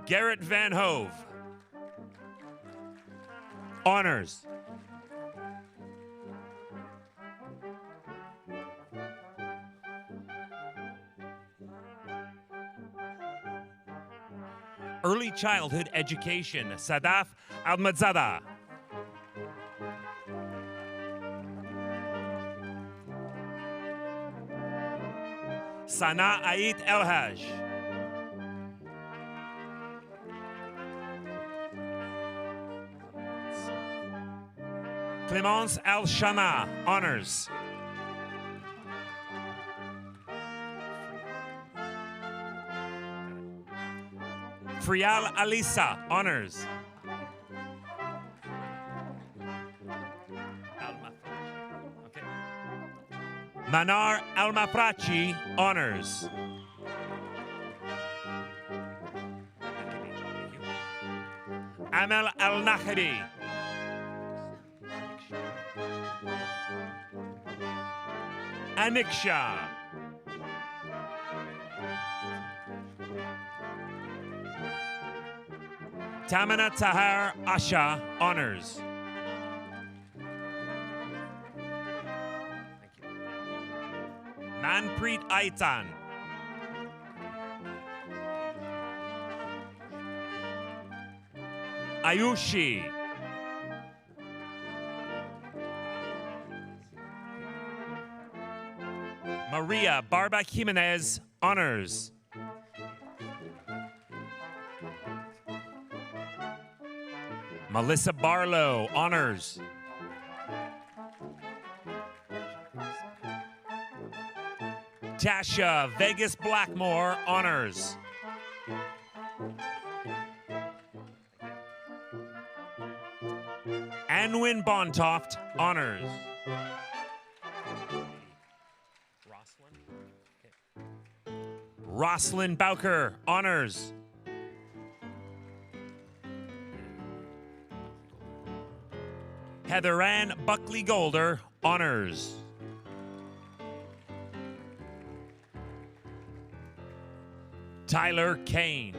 Garrett Van Hove, honors. Early childhood education, Sadaf Almadzada. Sana Ait Elhaj. Clemence Al-Shana, honors. Frial Alisa, honors. Manar Almaprachi, honors. Amel Al-Nahri. Aniksha. Tamina Tahar Asha, honors. Manpreet Aitan. Ayushi. Maria Barba Jimenez, honors. Melissa Barlow, honors. Tasha Vegas Blackmore, honors. Anwin Bontoft, honors. Roslyn Bowker, honors. Heather Ann Buckley Golder, honors. Tyler Kane.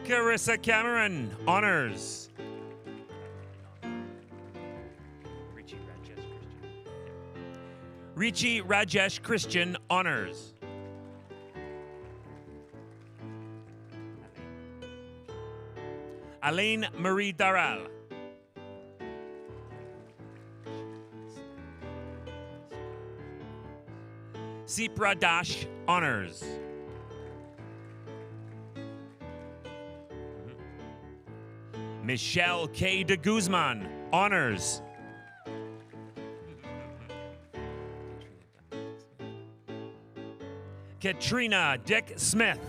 Carissa Cameron, honors. Richie Rajesh Christian, honors. Alain Marie Daral. Sipra Dash, honors. Michelle K. de Guzman, honors. Katrina Dick Smith.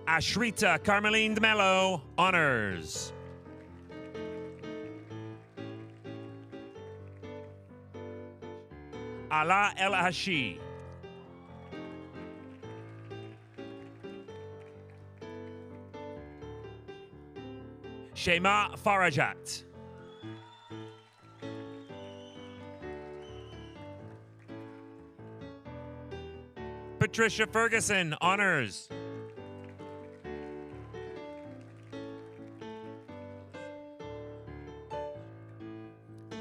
Ashrita Carmeline DeMello, honors. Ala El Hashi. Shema Farajat. Patricia Ferguson, honors.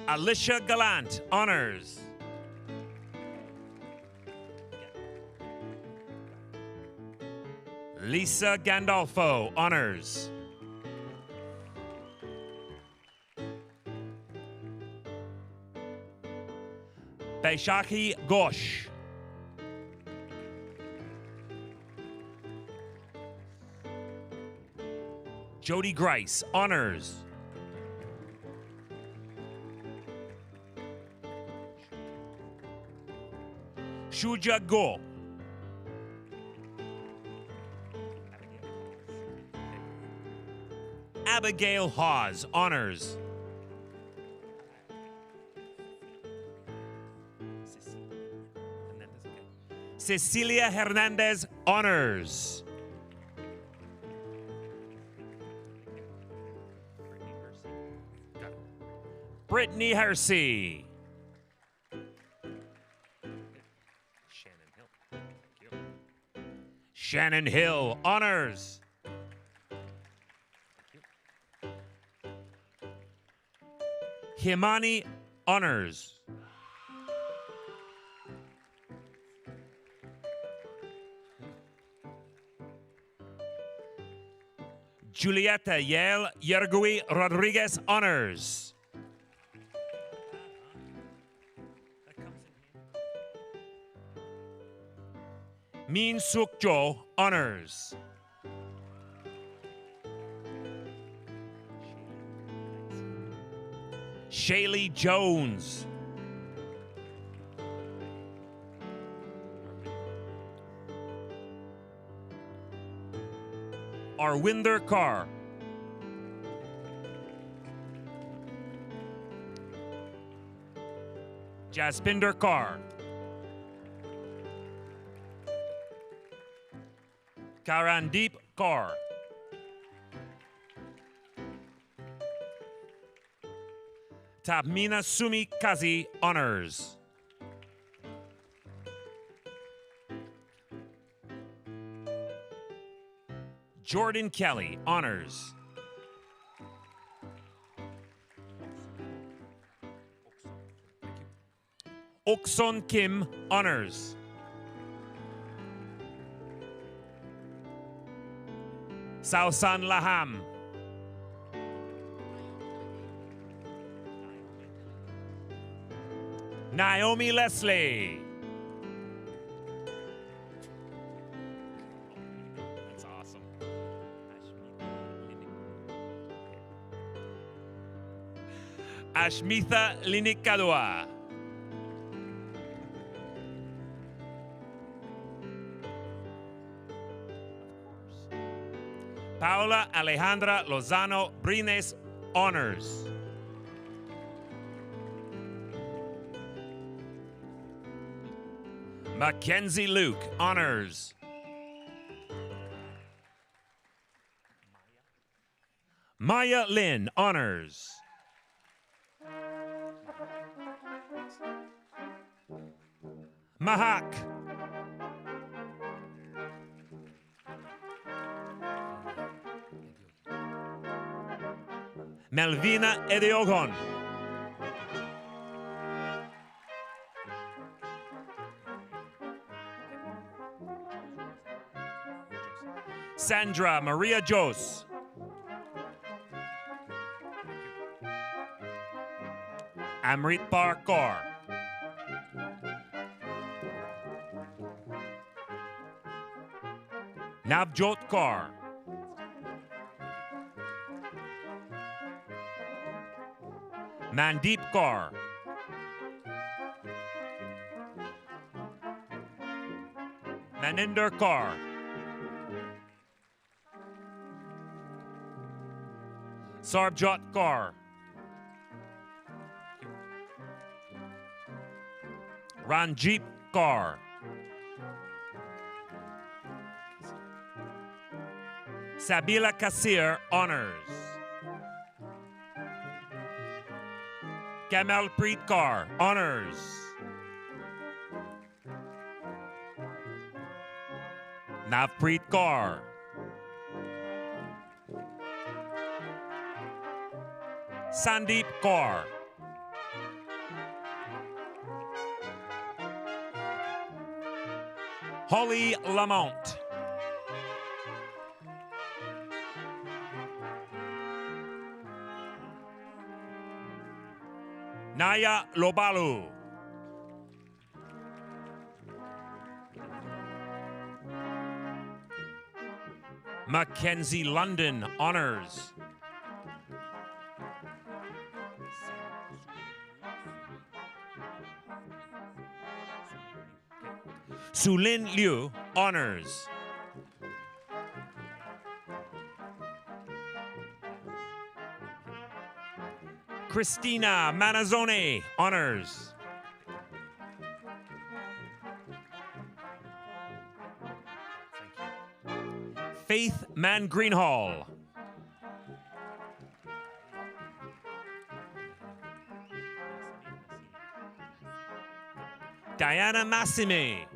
Alicia Gallant, honors. Lisa Gandolfo, honors. Baishakhi Ghosh. Jody Grice, honors. Shuja Go. Abigail Hawes, honors. Cecilia Hernandez, honors. Brittany Hersey. Shannon Hill, honors. Himani, honors. Julieta Yael Yergui Rodriguez, honors. Min Suk Jo, honors. Shaylee Jones. Arwinder Kaur. Jaspinder Kaur. Karandeep Kaur. Tabmina Sumi Kazi, honors. Jordan Kelly, honors. Okson Kim, honors. Sausan Laham. Naomi Leslie. That's awesome. Ashmitha Linikadua. Paula Alejandra Lozano Brines, honors. Mackenzie Luke, honors. Maya Lynn, honors. Mahak. Melvina Edeogon. Sandra Maria Jos. Amrit Parkar. Navjot Kaur. Mandeep Kaur. Maninder Kaur. Sarbjot Kaur. Ranjeep Kaur. Sabila Kassir, honors. Kamal Preet Kaur, honors. Navpreet Kaur. Sandeep Kaur. Holly Lamont. Naya Lobalu. Mackenzie London, honors. Sulin Liu, honors. Christina Manazzone, honors. Faith Man Greenhall. Diana Massime.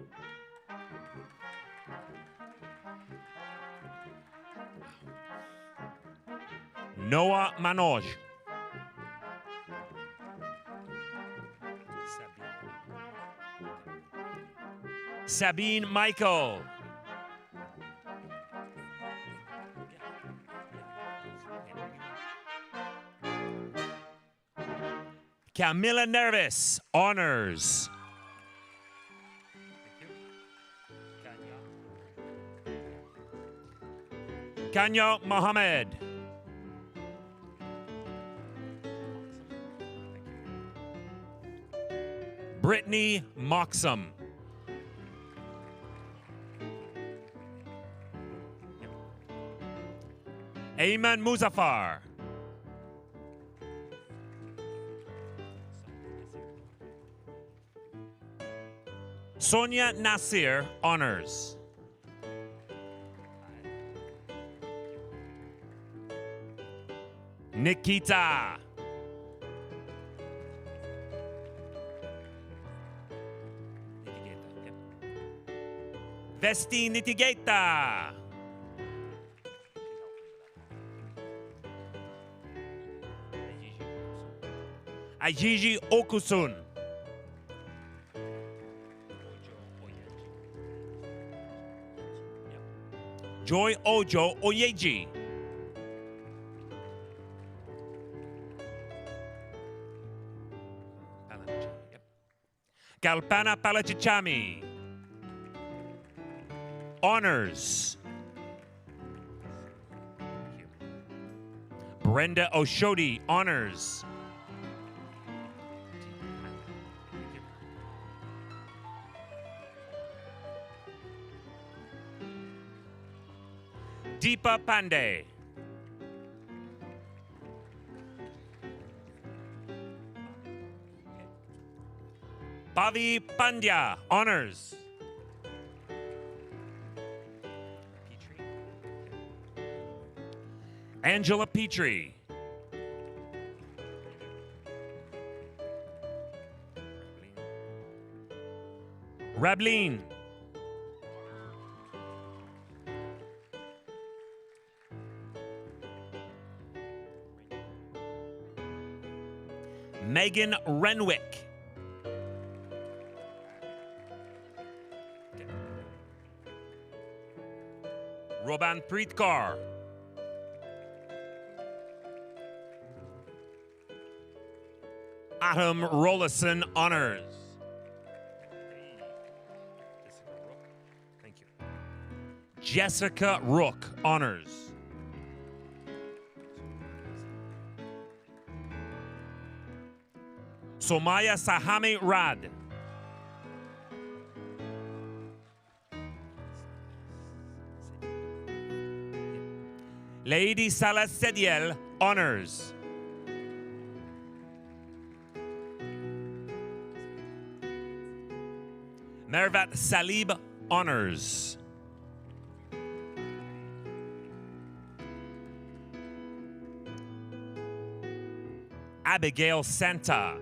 Noah Manoj. Sabine Michael. Camilla Nervis, honors. Kanya Mohammed. Brittany Moxham. Ayman Muzaffar. Sonia Nasir, honors. Nikita. Vesti Nitigeta. Ajiji Okusun. Joy Ojo Oyeji. Kalpana Palachichami. Honors. Brenda Oshodi, honors. Deepa Pandey. Bhavi Pandya, honors. Angela Petrie. Rableen. Megan Renwick. Roban Preetkar. Adam Rollison, honors. Thank you. Jessica Rook, honors. Somaya Sahami Rad. Lady Salah Sediel, honors. Mervat Salib, honors. Abigail Santa.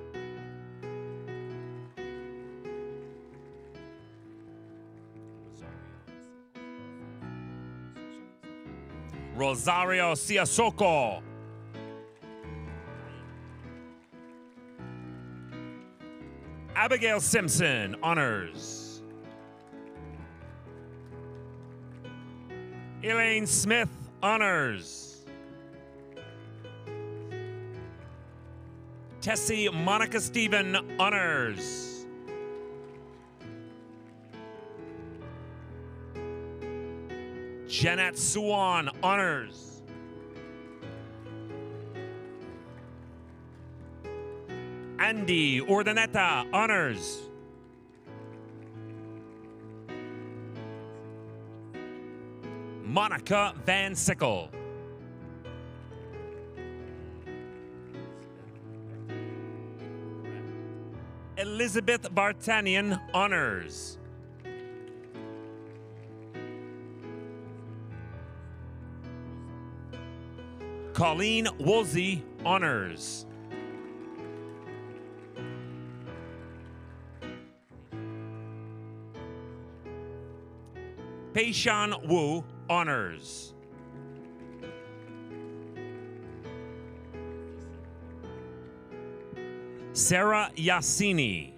Rosario Siasoko. Abigail Simpson, honors. Elaine Smith, honors. Tessie Monica Stephen, honors. Janet Swan, honors. Andy Ordaneta, honors. Monica Van Sickle. Elizabeth Bartanian, honors. Colleen Woolsey, honors. Peishan Wu, honors. Sarah Yassini.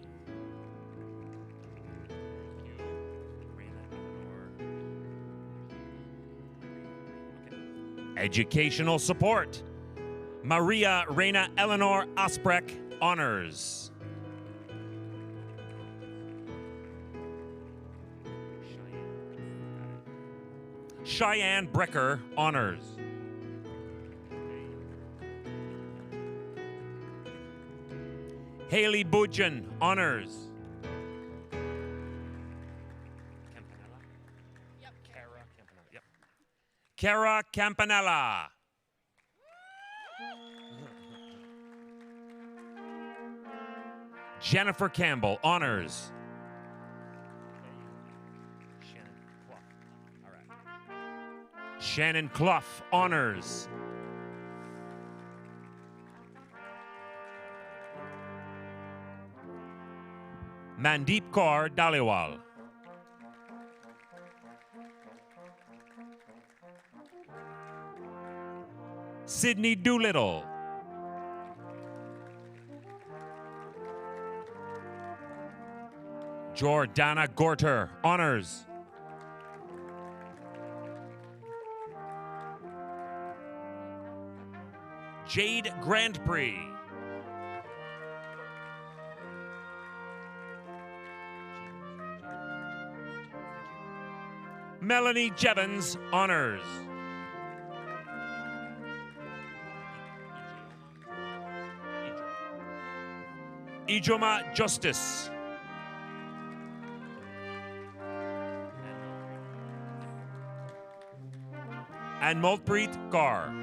Educational support. Maria Reina Eleanor Aspreck, honors. Cheyenne Brecker, honors. Haley Budgen, honors. Kara Campanella. Jennifer Campbell, honors. Shannon Clough, honors. Mandeep Kaur Dhaliwal. Sydney Doolittle. Jordana Gorter, honors. Jade Grand Prix. Melanie Jevons, honors. Ijoma Justice. And Maltpreet Kaur.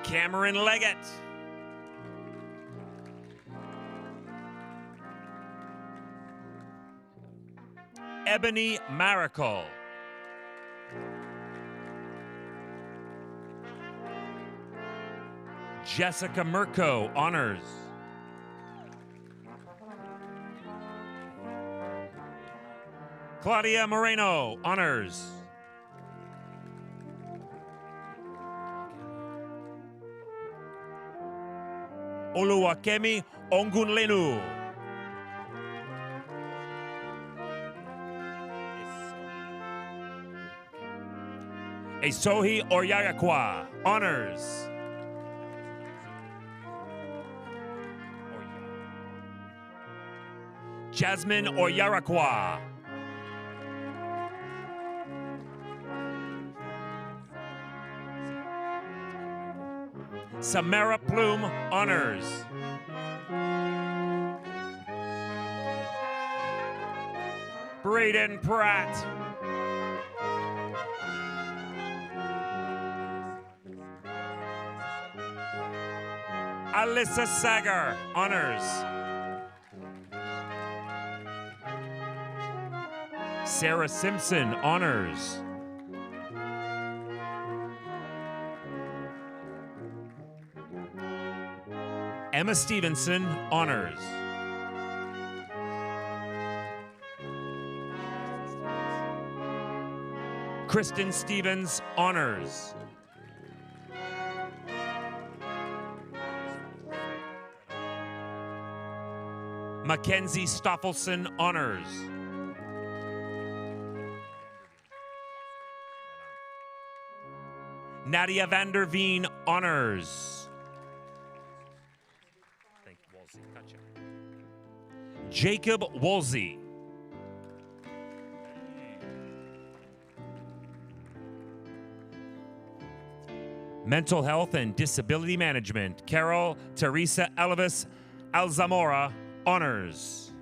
Cameron Leggett. Ebony Maracle. Jessica Mirko, honors. Claudia Moreno, honors. Oluwakemi Ongunlenu. Esohi Oyayakwa, honors. Jasmine Oyarakwa. Samara Plume, honors. Braden Pratt. Alyssa Sagar, honors. Sarah Simpson, honors. Emma Stevenson, honors. Kristen Stevens, honors. Mackenzie Stoffelson, honors. Nadia van der Veen, honors. Thank you, Wolsey. Gotcha. Jacob Wolsey. Mental Health and Disability Management, Carol Teresa Elvis Alzamora, honors.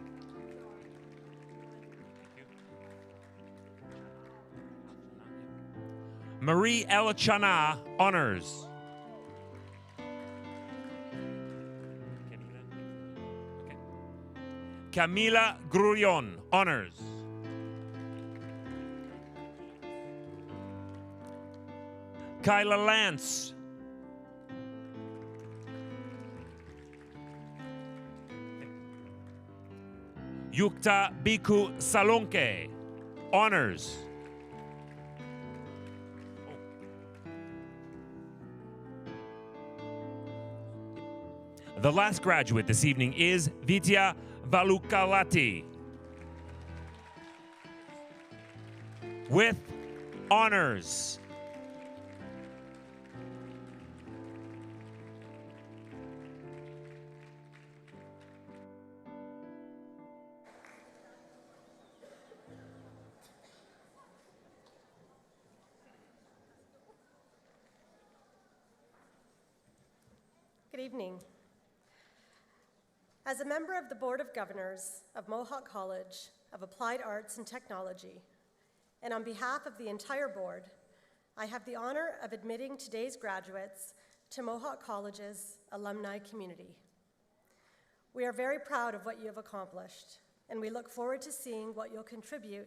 Marie El Chana, honors. Camila Grurion, honors. Kyla Lance. Yukta Biku Salonke, honors. The last graduate this evening is Vidya Valukalati with honors. Good evening. As a member of the Board of Governors of Mohawk College of Applied Arts and Technology, and on behalf of the entire board, I have the honor of admitting today's graduates to Mohawk College's alumni community. We are very proud of what you have accomplished, and we look forward to seeing what you'll contribute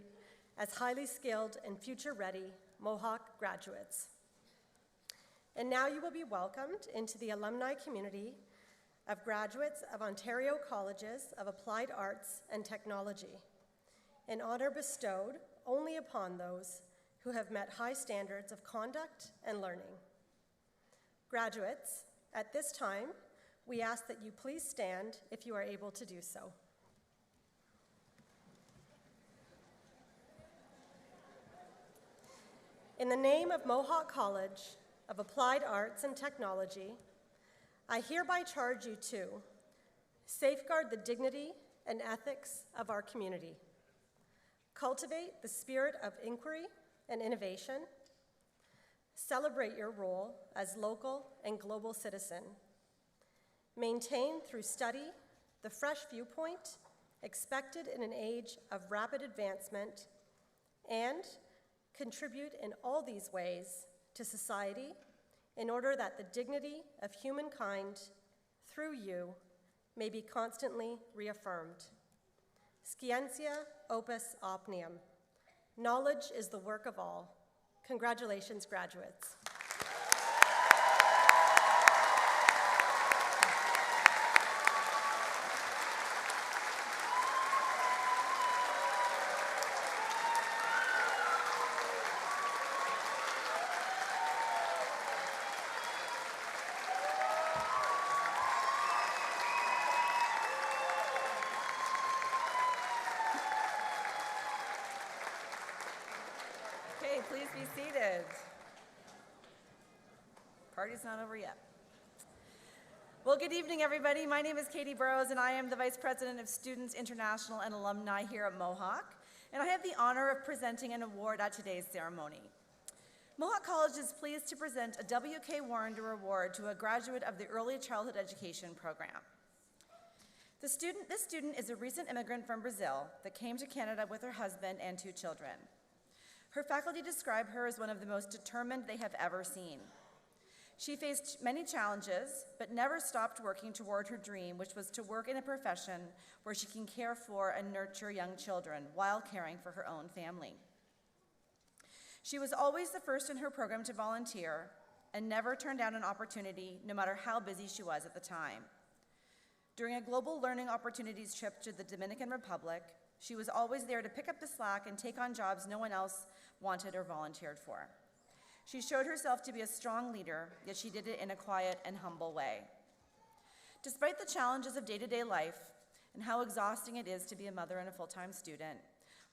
as highly skilled and future-ready Mohawk graduates. And now you will be welcomed into the alumni community of graduates of Ontario Colleges of Applied Arts and Technology, an honor bestowed only upon those who have met high standards of conduct and learning. Graduates, at this time, we ask that you please stand if you are able to do so. In the name of Mohawk College of Applied Arts and Technology, I hereby charge you to safeguard the dignity and ethics of our community, cultivate the spirit of inquiry and innovation, celebrate your role as local and global citizen, maintain through study the fresh viewpoint expected in an age of rapid advancement, and contribute in all these ways to society in order that the dignity of humankind through you may be constantly reaffirmed. Scientia opus omnium. Knowledge is the work of all. Congratulations, graduates. Please be seated. Party's not over yet. Well, good evening, everybody. My name is Katie Burrows, and I am the Vice President of Students International and Alumni here at Mohawk, and I have the honor of presenting an award at today's ceremony. Mohawk College is pleased to present a W.K. Warrender Award to a graduate of the Early Childhood Education program. This student is a recent immigrant from Brazil that came to Canada with her husband and 2 children. Her faculty describe her as one of the most determined they have ever seen. She faced many challenges, but never stopped working toward her dream, which was to work in a profession where she can care for and nurture young children while caring for her own family. She was always the first in her program to volunteer and never turned down an opportunity, no matter how busy she was at the time. During a global learning opportunities trip to the Dominican Republic, she was always there to pick up the slack and take on jobs no one else wanted or volunteered for. She showed herself to be a strong leader, yet she did it in a quiet and humble way. Despite the challenges of day-to-day life and how exhausting it is to be a mother and a full-time student,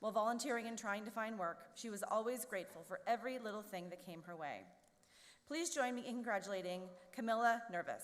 while volunteering and trying to find work, she was always grateful for every little thing that came her way. Please join me in congratulating Camilla Nervous.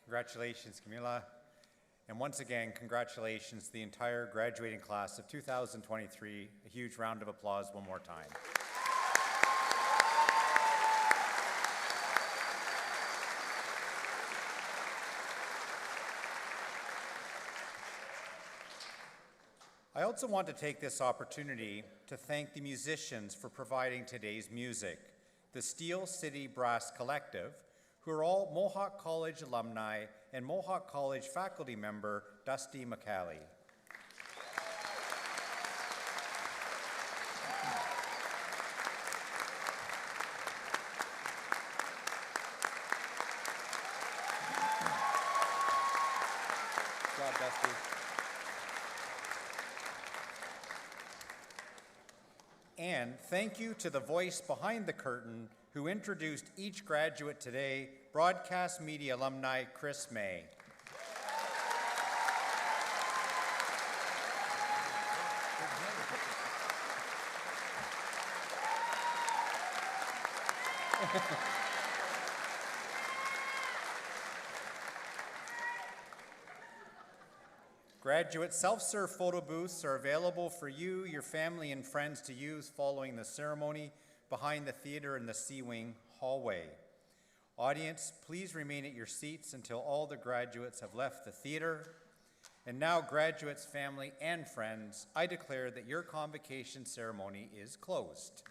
Congratulations, Camila. And once again, congratulations to the entire graduating class of 2023. A huge round of applause one more time. I also want to take this opportunity to thank the musicians for providing today's music, the Steel City Brass Collective, who are all Mohawk College alumni, and Mohawk College faculty member, Dusty McCallie. Good job, Dusty. And thank you to the voice behind the curtain who introduced each graduate today, Broadcast Media alumni Chris May. Graduate self-serve photo booths are available for you, your family, and friends to use following the ceremony behind the theater in the C-Wing hallway. Audience, please remain at your seats until all the graduates have left the theater. And now, graduates, family, and friends, I declare that your convocation ceremony is closed.